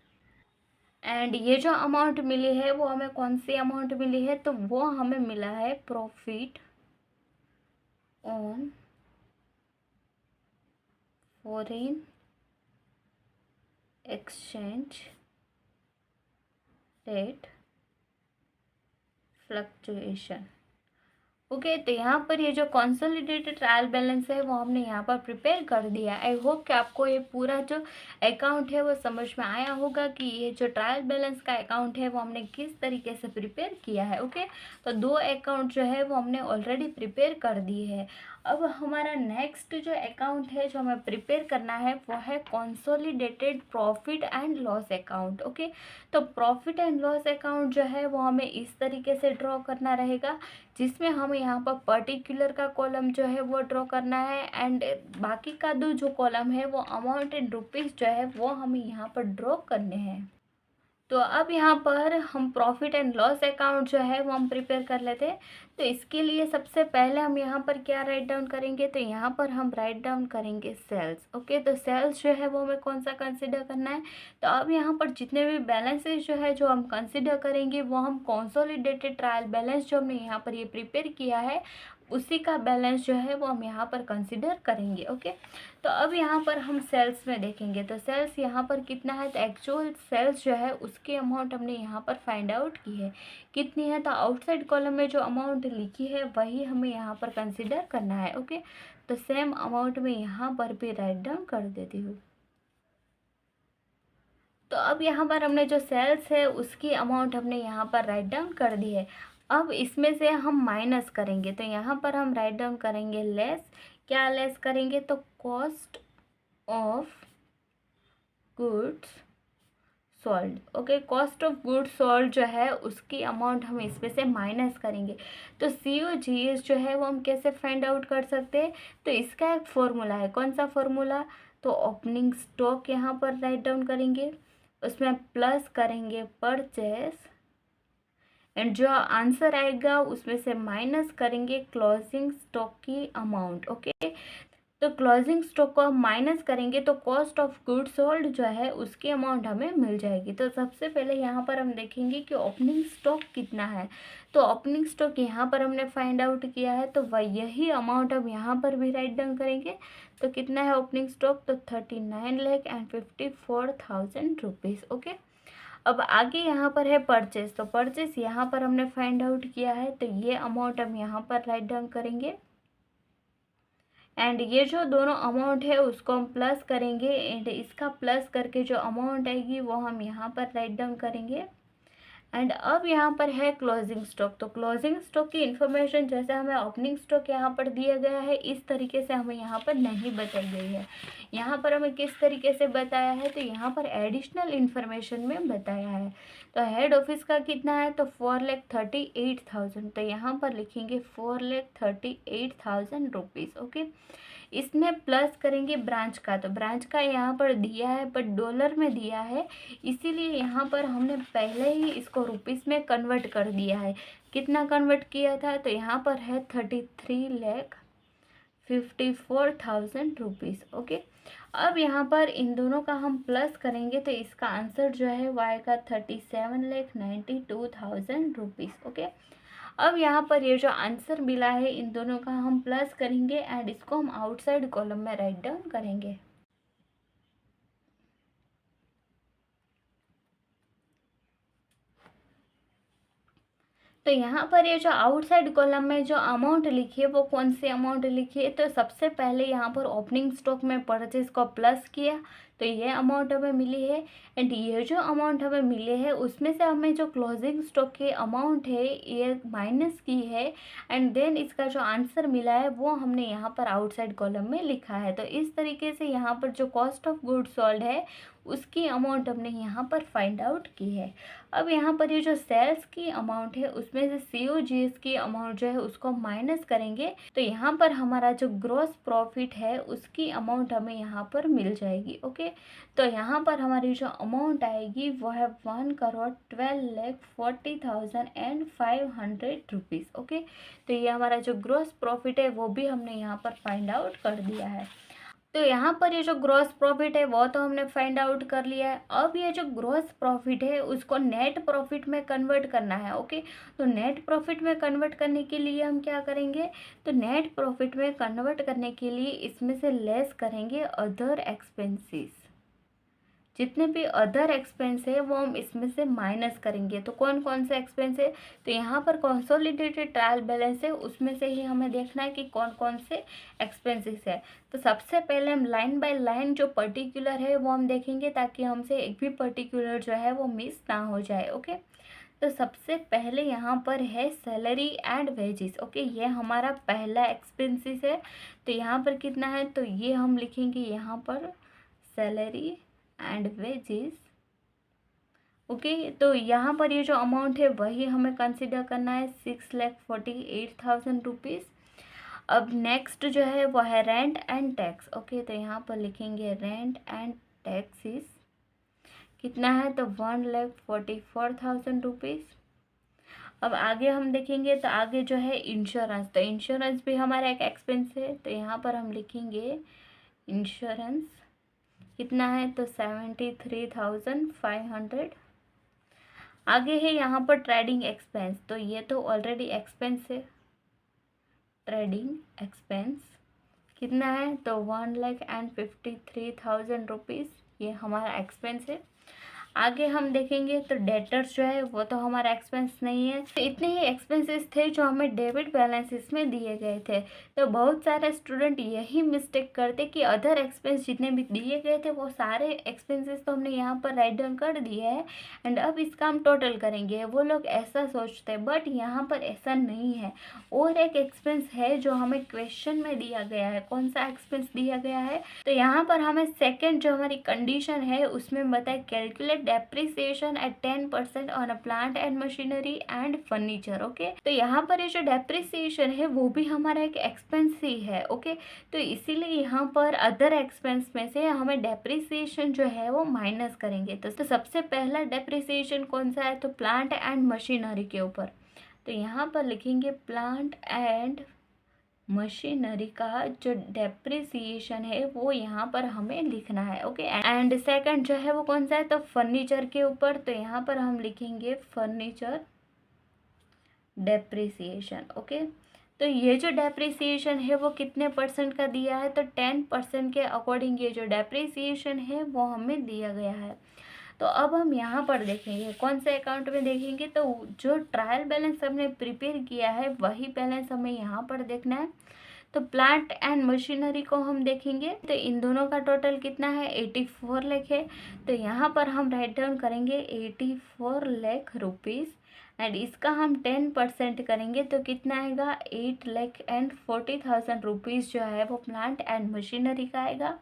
एंड ये जो अमाउंट मिली है वो हमें कौन सी अमाउंट मिली है, तो वो हमें मिला है profit on foreign exchange rate fluctuation. Okay, तो यहाँ पर ये जो कंसोलिडेटेड ट्रायल बैलेंस है वो हमने यहाँ पर प्रिपेयर कर दिया। आई होप कि आपको ये पूरा जो अकाउंट है वो समझ में आया होगा कि ये जो ट्रायल बैलेंस का अकाउंट है वो हमने किस तरीके से प्रिपेयर किया है। ओके, तो 2 अकाउंट जो है वो हमने ऑलरेडी प्रिपेयर कर दिए है। अब हमारा नेक्स्ट जो अकाउंट है जो हमें प्रिपेयर करना है वो है consolidated profit and loss account. Okay, तो प्रॉफिट एंड लॉस अकाउंट जो है वो हमें इस तरीके से ड्रॉ करना रहेगा, जिसमें हमें यहाँ पर पर्टिकुलर का कॉलम जो है वो ड्रॉ करना है एंड बाकी का दो जो कॉलम है वो अमाउंट इन रुपीज़ जो है वो हमें यहाँ पर ड्रॉ करने हैं। तो अब यहाँ पर हम प्रॉफिट एंड लॉस अकाउंट जो है वो हम प्रिपेयर कर लेते हैं। तो इसके लिए सबसे पहले हम यहाँ पर क्या राइट डाउन करेंगे, तो यहाँ पर हम राइट डाउन करेंगे सेल्स। ओके, तो सेल्स जो है वो हमें कौन सा कंसिडर करना है, तो अब यहाँ पर जितने भी बैलेंसेस जो है जो हम कंसिडर करेंगे वो हम कंसोलिडेटेड ट्रायल बैलेंस जो हमने यहाँ पर ये प्रिपेयर किया है उसी का बैलेंस जो है वो हम यहाँ पर कंसिडर करेंगे। ओके, तो अब यहाँ पर हम सेल्स में देखेंगे तो सेल्स यहाँ पर कितना है, तो एक्चुअल सेल्स जो है उसकी अमाउंट हमने यहाँ पर फाइंड आउट की है कितनी है, तो आउटसाइड कॉलम में जो अमाउंट लिखी है वही हमें यहाँ पर कंसिडर करना है। ओके, तो सेम अमाउंट में यहाँ पर भी राइट डाउन कर देती हूँ। तो अब यहाँ पर हमने जो सेल्स है उसकी अमाउंट हमने यहाँ पर राइट डाउन कर दी है। अब इसमें से हम माइनस करेंगे तो यहाँ पर हम राइट डाउन करेंगे लेस। क्या लेस करेंगे, तो cost of goods sold. Okay, cost of goods sold जो है उसकी अमाउंट हम इसमें से माइनस करेंगे। तो COGS जो है वो हम कैसे फाइंड आउट कर सकते हैं, तो इसका एक फॉर्मूला है। कौन सा फॉर्मूला, तो ओपनिंग स्टॉक यहाँ पर राइट डाउन करेंगे, उसमें प्लस करेंगे परचेस एंड जो आंसर आएगा उसमें से माइनस करेंगे क्लोजिंग स्टॉक की अमाउंट। ओके, तो क्लोजिंग स्टॉक को हम माइनस करेंगे तो कॉस्ट ऑफ गुड्स सोल्ड जो है उसकी अमाउंट हमें मिल जाएगी। तो सबसे पहले यहाँ पर हम देखेंगे कि ओपनिंग स्टॉक कितना है, तो ओपनिंग स्टॉक यहाँ पर हमने फाइंड आउट किया है तो वह यही अमाउंट हम यहाँ पर भी राइट डाउन करेंगे। तो कितना है ओपनिंग स्टॉक, तो 39,54,000 रुपीज़। ओके, अब आगे यहाँ पर है परचेस, तो परचेस यहाँ पर हमने फाइंड आउट किया है तो ये अमाउंट हम यहाँ पर राइट डाउन करेंगे एंड ये जो दोनों अमाउंट है उसको हम प्लस करेंगे एंड इसका प्लस करके जो अमाउंट आएगी वो हम यहाँ पर राइट डाउन करेंगे। एंड अब यहाँ पर है क्लोजिंग स्टॉक, तो क्लोजिंग स्टॉक की इन्फॉर्मेशन जैसे हमें ओपनिंग स्टॉक यहाँ पर दिया गया है इस तरीके से हमें यहाँ पर नहीं बताई गई है। यहाँ पर हमें किस तरीके से बताया है, तो यहाँ पर एडिशनल इन्फॉर्मेशन में बताया है। तो हेड ऑफिस का कितना है, तो 4,38,000, तो यहाँ पर लिखेंगे 4,38,000 रुपीज़। ओके, इसमें प्लस करेंगे ब्रांच का, तो ब्रांच का यहाँ पर दिया है बट डॉलर में दिया है इसीलिए यहाँ पर हमने पहले ही इसको रुपीस में कन्वर्ट कर दिया है। कितना कन्वर्ट किया था, तो यहाँ पर है ₹54,000। ओके, अब यहाँ पर इन दोनों का हम प्लस करेंगे तो इसका आंसर जो है वो आएगा ₹37,92,000। ओके, अब यहाँ पर ये जो आंसर मिला है इन दोनों का हम प्लस करेंगे एंड इसको हम आउटसाइड कॉलम में राइट डाउन करेंगे। तो यहाँ पर ये जो आउटसाइड कॉलम में जो अमाउंट लिखी है वो कौन सी अमाउंट लिखी है, तो सबसे पहले यहाँ पर ओपनिंग स्टॉक में परचेज को प्लस किया तो ये अमाउंट हमें मिली है एंड ये जो अमाउंट हमें मिली है उसमें से हमें जो क्लोजिंग स्टॉक की अमाउंट है ये माइनस की है एंड देन इसका जो आंसर मिला है वो हमने यहाँ पर आउटसाइड कॉलम में लिखा है। तो इस तरीके से यहाँ पर जो कॉस्ट ऑफ गुड सोल्ड है उसकी अमाउंट हमने यहाँ पर फाइंड आउट की है। अब यहाँ पर ये जो सेल्स की अमाउंट है उसमें से COGS की अमाउंट जो है उसको माइनस करेंगे तो यहाँ पर हमारा जो ग्रॉस प्रॉफिट है उसकी अमाउंट हमें यहाँ पर मिल जाएगी। ओके, तो यहाँ पर हमारी जो अमाउंट आएगी वो है 1,12,40,500 रुपीज़। तो ये हमारा जो ग्रॉस प्रॉफिट है वो भी हमने यहाँ पर फाइंड आउट कर दिया है। तो यहाँ पर ये जो ग्रॉस प्रॉफिट है वो तो हमने फाइंड आउट कर लिया है। अब ये जो ग्रॉस प्रॉफिट है उसको नेट प्रॉफिट में कन्वर्ट करना है। ओके, तो नेट प्रॉफिट में कन्वर्ट करने के लिए हम क्या करेंगे, तो नेट प्रॉफिट में कन्वर्ट करने के लिए इसमें से लेस करेंगे अदर एक्सपेंसेस। जितने भी अदर एक्सपेंस है वो हम इसमें से माइनस करेंगे। तो कौन कौन से एक्सपेंस है, तो यहाँ पर कंसोलिडेटेड ट्रायल बैलेंस है उसमें से ही हमें देखना है कि कौन कौन से एक्सपेंसेस है। तो सबसे पहले हम लाइन बाय लाइन जो पर्टिकुलर है वो हम देखेंगे ताकि हमसे एक भी पर्टिकुलर जो है वो मिस ना हो जाए। ओके, तो सबसे पहले यहाँ पर है सैलरी एंड वेजेस। ओके, ये हमारा पहला एक्सपेंसेस है। तो यहाँ पर कितना है, तो ये हम लिखेंगे यहाँ पर सैलरी एंड वेजेस। ओके, तो यहाँ पर ये जो अमाउंट है वही हमें कंसिडर करना है 6,48,000 रुपीज़। अब नेक्स्ट जो है वो है रेंट एंड टैक्स। ओके, तो यहाँ पर लिखेंगे रेंट एंड टैक्सेस कितना है, तो 1,44,000 रुपीज़। अब आगे हम देखेंगे तो आगे जो है इंश्योरेंस, तो इंश्योरेंस भी हमारा एक एक्सपेंस है। तो यहाँ पर हम लिखेंगे इंश्योरेंस कितना है, तो 73,500। आगे है यहाँ पर ट्रेडिंग एक्सपेंस, तो ये तो ऑलरेडी एक्सपेंस है। ट्रेडिंग एक्सपेंस कितना है, तो 1,53,000 रुपीज़, ये हमारा एक्सपेंस है। आगे हम देखेंगे तो डेटर्स जो है वो तो हमारा एक्सपेंस नहीं है। तो इतने ही एक्सपेंसेस थे जो हमें डेबिट बैलेंसेस में दिए गए थे। तो बहुत सारे स्टूडेंट यही मिस्टेक करते कि अदर एक्सपेंस जितने भी दिए गए थे वो सारे एक्सपेंसेस तो हमने यहाँ पर राइट डाउन कर दिए है एंड अब इसका हम टोटल करेंगे, वो लोग ऐसा सोचते हैं बट यहाँ पर ऐसा नहीं है। और एक एक्सपेंस है जो हमें क्वेश्चन में दिया गया है। कौन सा एक्सपेंस दिया गया है, तो यहाँ पर हमें सेकेंड जो हमारी कंडीशन है उसमें बताए calculate depreciation eight 10% on a plant and machinery and furniture. Okay, तो यहाँ पर ये जो डेप्रिसिएशन है वो भी हमारा एक एक्सपेंस ही है। ओके, तो इसीलिए यहाँ पर अदर एक्सपेंस में से हमें डेप्रिसिएशन जो है वो माइनस करेंगे। तो सबसे पहला डेप्रिसिएशन कौन सा है, तो प्लांट एंड मशीनरी के ऊपर। तो यहाँ पर लिखेंगे प्लांट एंड मशीनरी का जो डेप्रिसिएशन है वो यहाँ पर हमें लिखना है। ओके, एंड सेकंड जो है वो कौन सा है, तो फर्नीचर के ऊपर। तो यहाँ पर हम लिखेंगे फर्नीचर डेप्रिसिएशन। ओके, तो ये जो डेप्रिसिएशन है वो कितने परसेंट का दिया है, तो 10% के अकॉर्डिंग ये जो डेप्रिसिएशन है वो हमें दिया गया है। तो अब हम यहाँ पर देखेंगे कौन से अकाउंट में देखेंगे, तो जो ट्रायल बैलेंस हमने प्रिपेयर किया है वही बैलेंस हमें यहाँ पर देखना है। तो प्लांट एंड मशीनरी को हम देखेंगे तो इन दोनों का टोटल कितना है, 84 लाख है। तो यहाँ पर हम राइट डाउन करेंगे 84 लाख रुपीज़ एंड इसका हम 10% करेंगे तो कितना आएगा, 8,40,000 रुपीज़ जो है वो प्लांट एंड मशीनरी का आएगा।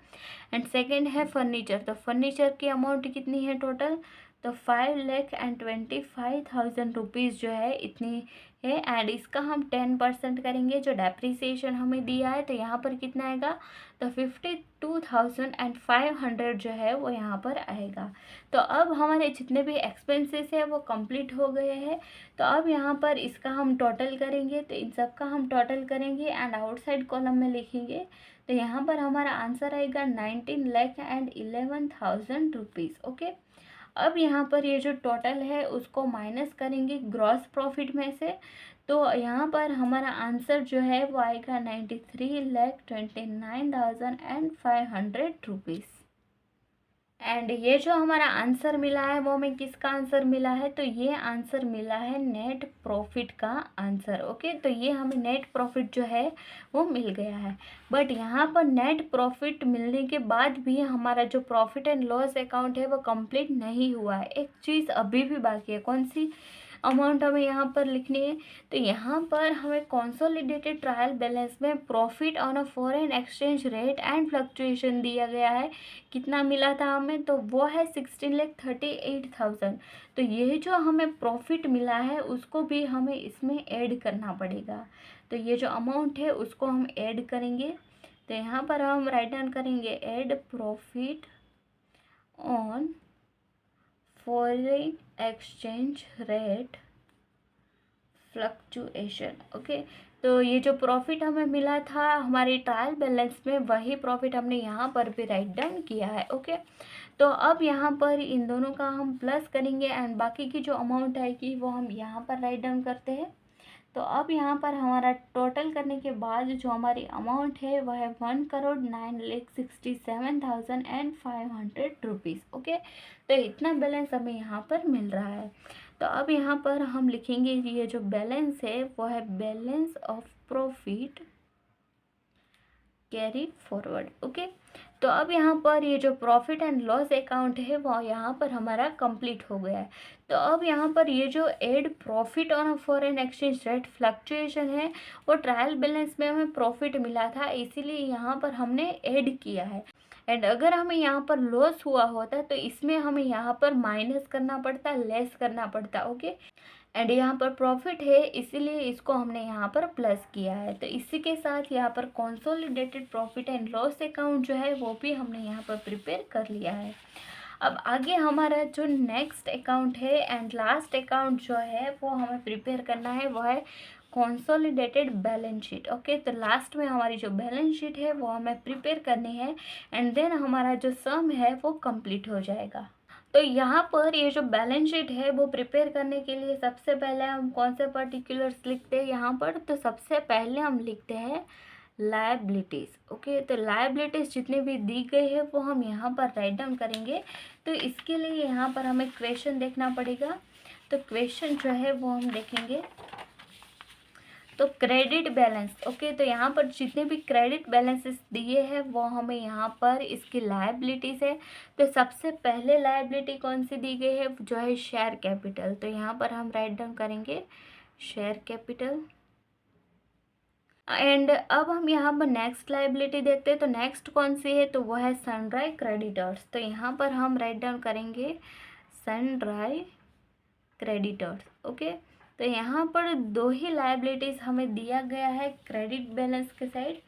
एंड सेकेंड है फर्नीचर, तो फर्नीचर की अमाउंट कितनी है टोटल, तो 5,25,000 रुपीज़ जो है इतनी है। एंड इसका हम 10% करेंगे जो डेप्रिसिएशन हमें दिया है, तो यहाँ पर कितना आएगा, तो 52,500 जो है वो यहाँ पर आएगा। तो अब हमारे जितने भी एक्सपेंसेस है वो कंप्लीट हो गए हैं। तो अब यहाँ पर इसका हम टोटल करेंगे, तो इन सब का हम टोटल करेंगे एंड आउटसाइड कॉलम में लिखेंगे। तो यहाँ पर हमारा आंसर आएगा 19,11,000 रुपीज़। ओके, अब यहाँ पर ये जो टोटल है उसको माइनस करेंगे ग्रॉस प्रॉफिट में से। तो यहाँ पर हमारा आंसर जो है वो आएगा 93,29,500 रुपीज़। एंड ये जो हमारा आंसर मिला है वो हमें किसका आंसर मिला है, तो ये आंसर मिला है नेट प्रॉफिट का आंसर। ओके, तो ये हमें नेट प्रॉफिट जो है वो मिल गया है। बट यहाँ पर नेट प्रॉफिट मिलने के बाद भी हमारा जो प्रॉफिट एंड लॉस अकाउंट है वो कंप्लीट नहीं हुआ है। एक चीज़ अभी भी बाकी है, कौन सी अमाउंट हमें यहाँ पर लिखनी है, तो यहाँ पर हमें कंसोलिडेटेड ट्रायल बैलेंस में profit on a foreign exchange rate and fluctuation दिया गया है। कितना मिला था हमें, तो वो है 16,38,000। तो ये जो हमें प्रॉफिट मिला है उसको भी हमें इसमें ऐड करना पड़ेगा। तो ये जो अमाउंट है उसको हम ऐड करेंगे। तो यहाँ पर हम राइट डाउन करेंगे add profit on foreign exchange rate fluctuation. Okay, तो ये जो प्रॉफिट हमें मिला था हमारे ट्रायल बैलेंस में वही प्रॉफिट हमने यहाँ पर भी राइट डाउन किया है। ओके, तो अब यहाँ पर इन दोनों का हम प्लस करेंगे एंड बाकी की जो अमाउंट आएगी वो हम यहाँ पर राइट डाउन करते हैं। तो अब यहाँ पर हमारा टोटल करने के बाद जो हमारी अमाउंट है वह है 1,09,67,500 रुपीज़। ओके, तो इतना बैलेंस हमें यहाँ पर मिल रहा है। तो अब यहाँ पर हम लिखेंगे ये जो बैलेंस है वो है balance of profit carry forward. Okay, तो अब यहाँ पर ये जो प्रॉफिट एंड लॉस अकाउंट है वो यहाँ पर हमारा कंप्लीट हो गया है। तो अब यहाँ पर ये जो add profit on foreign exchange rate fluctuation है वो ट्रायल बैलेंस में हमें प्रॉफिट मिला था, इसीलिए यहाँ पर हमने ऐड किया है। एंड अगर हमें यहाँ पर लॉस हुआ होता तो इसमें हमें यहाँ पर माइनस करना पड़ता, लेस करना पड़ता। ओके, एंड यहाँ पर प्रॉफिट है इसीलिए इसको हमने यहाँ पर प्लस किया है। तो इसी के साथ यहाँ पर consolidated profit and loss account जो है वो भी हमने यहाँ पर प्रिपेयर कर लिया है। अब आगे हमारा जो नेक्स्ट अकाउंट है एंड लास्ट अकाउंट जो है वो हमें प्रिपेयर करना है वो है कंसोलिडेटेड बैलेंस शीट। ओके, तो लास्ट में हमारी जो बैलेंस शीट है वो हमें प्रिपेयर करनी है एंड देन हमारा जो सम है वो कंप्लीट हो जाएगा। तो यहाँ पर ये जो बैलेंस शीट है वो प्रिपेयर करने के लिए सबसे पहले हम कौन से पर्टिकुलर्स लिखते हैं यहाँ पर, तो सबसे पहले हम लिखते हैं लायबिलिटीज़। ओके, तो लायबिलिटीज़ जितनी भी दी गई है वो हम यहाँ पर राइट डाउन करेंगे। तो इसके लिए यहाँ पर हमें क्वेश्चन देखना पड़ेगा। तो क्वेश्चन जो है वो हम देखेंगे, तो क्रेडिट बैलेंस। ओके, तो यहाँ पर जितने भी क्रेडिट बैलेंसेस दिए हैं वो हमें यहाँ पर इसकी लायबिलिटीज़ है। तो सबसे पहले लायबिलिटी कौन सी दी गई है, जो है शेयर कैपिटल। तो यहाँ पर हम राइट डाउन करेंगे शेयर कैपिटल। एंड अब हम यहाँ पर नेक्स्ट लायबिलिटी देखते हैं। तो नेक्स्ट कौन सी है, तो वो है सनड्राई क्रेडिटर्स। तो यहाँ पर हम राइट डाउन करेंगे सनड्राई क्रेडिटर्स। ओके, तो यहाँ पर दो ही लायबिलिटीज़ हमें दिया गया है क्रेडिट बैलेंस के साइड।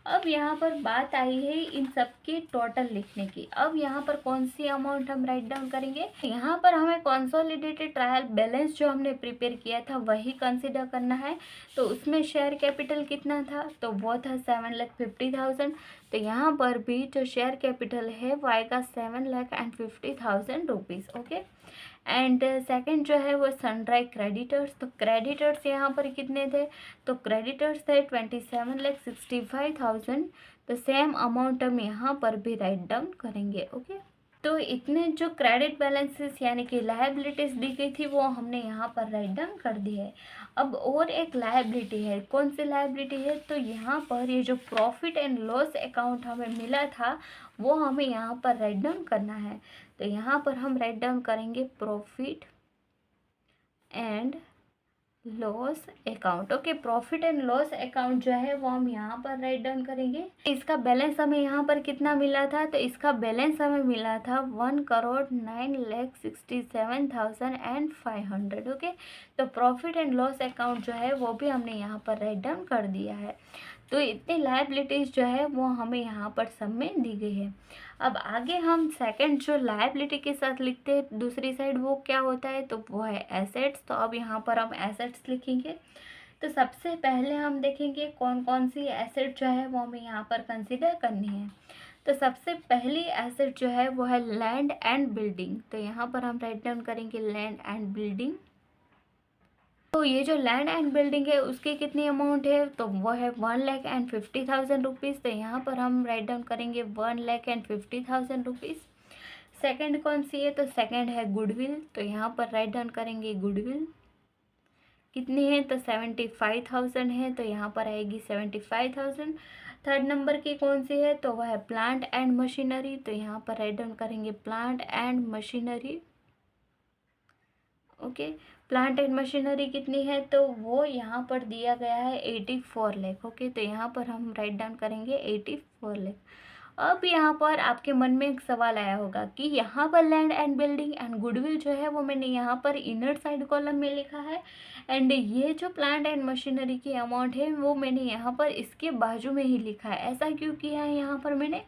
अब यहाँ पर बात आई है इन सब की टोटल लिखने की। अब यहाँ पर कौन सी अमाउंट हम राइट डाउन करेंगे, यहाँ पर हमें कंसोलिडेटेड ट्रायल बैलेंस जो हमने प्रिपेयर किया था वही कंसिडर करना है। तो उसमें शेयर कैपिटल कितना था, तो वो था 7,50,000। तो यहाँ पर भी जो शेयर कैपिटल है वो आएगा 7,50,000 रुपीज़। ओके, एंड सेकंड जो है वो सनड्राई क्रेडिटर्स। तो क्रेडिटर्स यहाँ पर कितने थे, तो क्रेडिटर्स थे 27,65,000। तो सेम अमाउंट हम यहाँ पर भी राइट डाउन करेंगे। ओके, तो इतने जो क्रेडिट बैलेंसेस यानी कि लायबिलिटीज़ दी गई थी वो हमने यहाँ पर राइट डाउन कर दी है। अब और एक लायबिलिटी है, कौन सी लायबिलिटी है, तो यहाँ पर ये जो प्रॉफिट एंड लॉस अकाउंट हमें मिला था वो हमें यहाँ पर राइट डाउन करना है। तो यहाँ पर हम राइट डाउन करेंगे profit and loss account. Okay, profit and loss account जो है वो हम यहाँ पर राइट डाउन करेंगे। इसका बैलेंस हमें यहाँ पर कितना मिला था, तो इसका बैलेंस हमें मिला था 1,09,67,500। ओके, तो प्रॉफिट एंड लॉस अकाउंट जो है वो भी हमने यहाँ पर राइट डाउन कर दिया है। तो इतनी लायबिलिटीज़ जो है वो हमें यहाँ पर सब में दी गई है। अब आगे हम सेकंड जो लायबिलिटी के साथ लिखते हैं दूसरी साइड, वो क्या होता है, तो वो है एसेट्स। तो अब यहाँ पर हम एसेट्स लिखेंगे। तो सबसे पहले हम देखेंगे कौन कौन सी एसेट जो है वो हमें यहाँ पर कंसिडर करनी है। तो सबसे पहली एसेट जो है वो है लैंड एंड बिल्डिंग। तो यहाँ पर हम राइट डाउन करेंगे लैंड एंड बिल्डिंग। तो ये जो लैंड एंड बिल्डिंग है उसकी कितनी अमाउंट है, तो वो है 1,50,000 रुपीज़। तो यहाँ पर हम राइट डाउन करेंगे 1,50,000 रुपीज़। सेकंड कौन सी है, तो सेकंड है गुडविल। तो यहाँ पर राइट डाउन करेंगे गुडविल कितनी है, तो 75,000 है। तो यहाँ पर आएगी 75,000। थर्ड नंबर की कौन सी है, तो वह है प्लांट एंड मशीनरी। तो यहाँ पर राइट डाउन करेंगे plant and machinery. Okay, plant and machinery कितनी है, तो वो यहाँ पर दिया गया है 84 लाख। ओके, तो यहाँ पर हम राइट डाउन करेंगे 84 लाख। अब यहाँ पर आपके मन में एक सवाल आया होगा कि यहाँ पर land and building and goodwill जो है वो मैंने यहाँ पर इनर साइड कॉलम में लिखा है, एंड ये जो प्लांट एंड मशीनरी की अमाउंट है वो मैंने यहाँ पर इसके बाजू में ही लिखा है। ऐसा क्यों किया है यहाँ पर मैंने,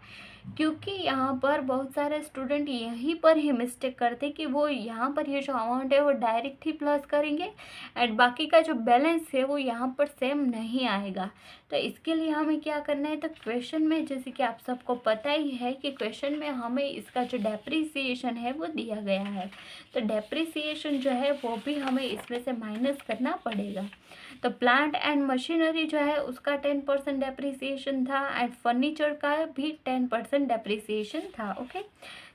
क्योंकि यहाँ पर बहुत सारे स्टूडेंट यहीं पर ही मिस्टेक करते कि वो यहाँ पर ये जो अमाउंट है वो डायरेक्ट ही प्लस करेंगे एंड बाकी का जो बैलेंस है वो यहाँ पर सेम नहीं आएगा। तो इसके लिए हमें क्या करना है, तो क्वेश्चन में जैसे कि आप सबको पता ही है कि क्वेश्चन में हमें इसका जो डेप्रिसिएशन है वो दिया गया है, तो डेप्रिसिएशन जो है वो भी हमें इसमें से माइनस करना पड़ेगा। तो प्लांट एंड मशीनरी जो है उसका 10% डेप्रिसिएशन था एंड फर्नीचर का भी 10% डेप्रिसिएशन था। ओके,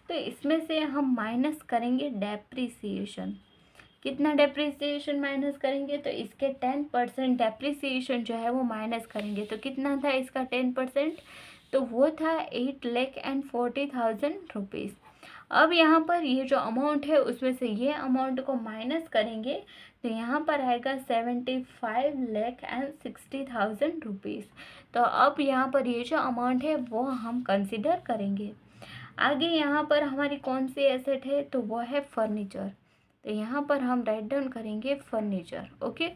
तो इसमें से हम माइनस करेंगे डेप्रिसिएशन। कितना डेप्रिसिएशन माइनस करेंगे, तो इसके 10% डेप्रिसिएशन जो है वो माइनस करेंगे। तो कितना था इसका 10%, तो वो था 8,40,000 रुपीज़। अब यहाँ पर ये जो अमाउंट है उसमें से ये अमाउंट को माइनस करेंगे, तो यहाँ पर आएगा 75,60,000 रुपीज़। तो अब यहाँ पर ये जो अमाउंट है वो हम कंसिडर करेंगे। आगे यहाँ पर हमारी कौन सी एसेट है, तो वो है फर्नीचर। तो यहाँ पर हम राइट डाउन करेंगे फर्नीचर। ओके,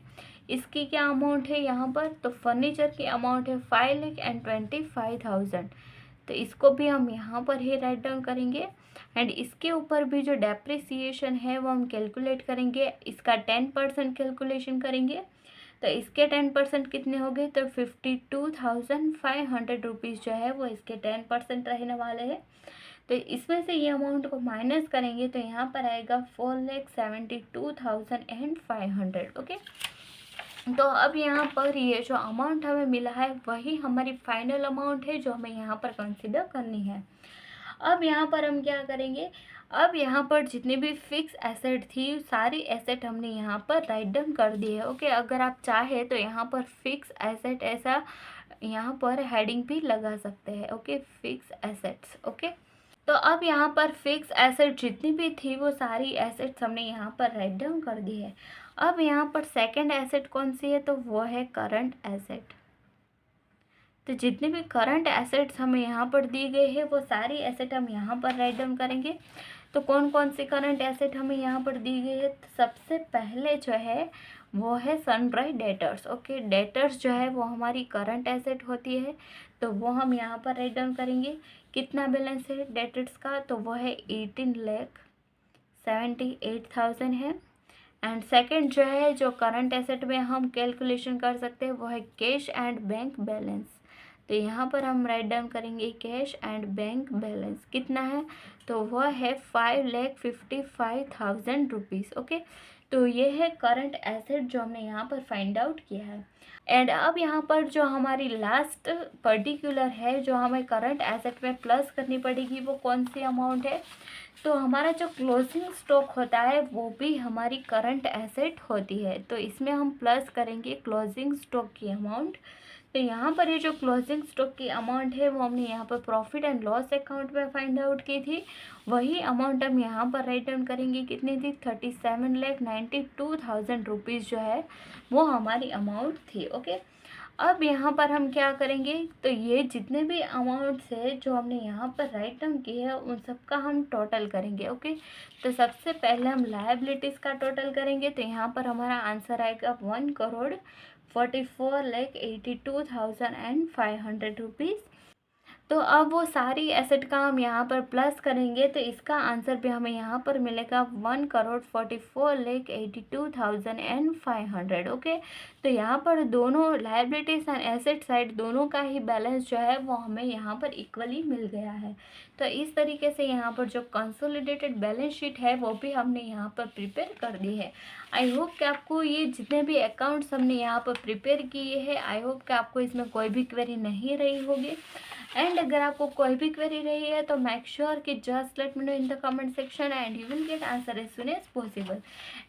इसकी क्या अमाउंट है यहाँ पर, तो फर्नीचर की अमाउंट है 5,25,000। तो इसको भी हम यहाँ पर ही राइट डाउन करेंगे एंड इसके ऊपर भी जो डेप्रिसिएशन है वो हम कैलकुलेट करेंगे, इसका 10% कैलकुलेशन करेंगे। तो इसके 10% कितने हो गए, तो 52,500 रुपीज़ जो है वो इसके 10% रहने वाले हैं। तो इसमें से ये अमाउंट को माइनस करेंगे तो यहाँ पर आएगा 4,72,500। ओके, तो अब यहाँ पर ये जो अमाउंट हमें मिला है वही हमारी फाइनल अमाउंट है जो हमें यहाँ पर कंसिडर करनी है। अब यहाँ पर हम क्या करेंगे, अब यहाँ पर जितनी भी फिक्स एसेट थी सारी एसेट हमने यहाँ पर राइट डाउन कर दी है। ओके, अगर आप चाहे तो यहाँ पर फिक्स एसेट ऐसा यहाँ पर हेडिंग भी लगा सकते हैं। Okay, fix assets. ओके, तो अब यहाँ पर फिक्स एसेट जितनी भी थी वो सारी एसेट्स हमने यहाँ पर राइट डाउन कर दी है। अब यहाँ पर सेकंड एसेट कौन सी है, तो वो है करंट एसेट। तो जितने भी करंट एसेट्स हमें यहाँ पर दी गई है वो सारी एसेट हम यहाँ पर राइट डाउन करेंगे। तो कौन कौन सी करंट एसेट हमें यहाँ पर दी गई है, तो सबसे पहले जो है वो है सनड्राई डेटर्स। ओके, डेटर्स जो है वो हमारी करंट एसेट होती है, तो वो हम यहाँ पर राइट डाउन करेंगे। कितना बैलेंस है डेटर्स का, तो वो है 18,78,000 है। एंड सेकंड जो है जो करंट एसेट में हम कैलकुलेशन कर सकते हैं वो है कैश एंड बैंक बैलेंस। तो यहाँ पर हम राइट डाउन करेंगे कैश एंड बैंक बैलेंस कितना है, तो वह है 5,55,000 रुपीज़। ओके, तो ये है करंट एसेट जो हमने यहाँ पर फाइंड आउट किया है। एंड अब यहाँ पर जो हमारी लास्ट पर्टिकुलर है जो हमें करंट एसेट में प्लस करनी पड़ेगी वो कौन सी अमाउंट है, तो हमारा जो क्लोजिंग स्टॉक होता है वो भी हमारी करंट एसेट होती है। तो इसमें हम प्लस करेंगे क्लोजिंग स्टॉक की अमाउंट। तो यहाँ पर ये जो क्लोजिंग स्टॉक की अमाउंट है वो हमने यहाँ पर प्रॉफिट एंड लॉस अकाउंट में फाइंड आउट की थी। वही अमाउंट हम यहाँ पर राइट डाउन करेंगे, कितनी थी 37,92,000 रुपीज़ जो है वो हमारी अमाउंट थी। ओके, अब यहाँ पर हम क्या करेंगे, तो ये जितने भी अमाउंट्स है जो हमने यहाँ पर राइट डाउन किए हैं उन सब का हम टोटल करेंगे। ओके, तो सबसे पहले हम लायबिलिटीज़ का टोटल करेंगे। तो यहाँ पर हमारा आंसर आएगा 1,44,82,500 रुपीज़। तो अब वो सारी एसेट का हम यहाँ पर प्लस करेंगे, तो इसका आंसर भी हमें यहाँ पर मिलेगा 1,44,82,500। ओके, तो यहाँ पर दोनों लायबिलिटीज एंड एसेट साइड दोनों का ही बैलेंस जो है वो हमें यहाँ पर इक्वली मिल गया है। तो इस तरीके से यहाँ पर जो कंसोलिडेटेड बैलेंस शीट है वो भी हमने यहाँ पर प्रिपेयर कर दी है। आई होप कि आपको ये जितने भी अकाउंट्स हमने यहाँ पर प्रिपेयर किए हैं, आई होप कि आपको इसमें कोई भी क्वेरी नहीं रही होगी। एंड अगर आपको कोई भी क्वेरी रही है तो मेक श्योर कि just let me know in the comment section and you will get answer as soon as possible.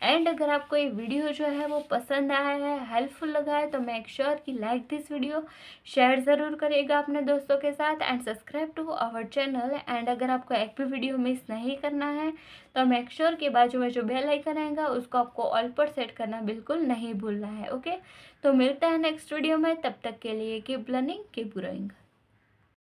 And अगर आपको ये वीडियो जो है वो पसंद आया है, हेल्पफुल लगा है, तो मेक श्योर कि लाइक दिस वीडियो, शेयर ज़रूर करिएगा अपने दोस्तों के साथ and subscribe to our channel. And अगर आपको एक भी वीडियो मिस नहीं करना है तो मेक श्योर कि बाजू में जो बेल आइकन आएगा उसको आपको ऑल पर सेट करना बिल्कुल नहीं भूलना है। ओके, तो मिलते हैं नेक्स्ट वीडियो में, तब तक के लिए कीप लर्निंग कीप ग्रोइंग।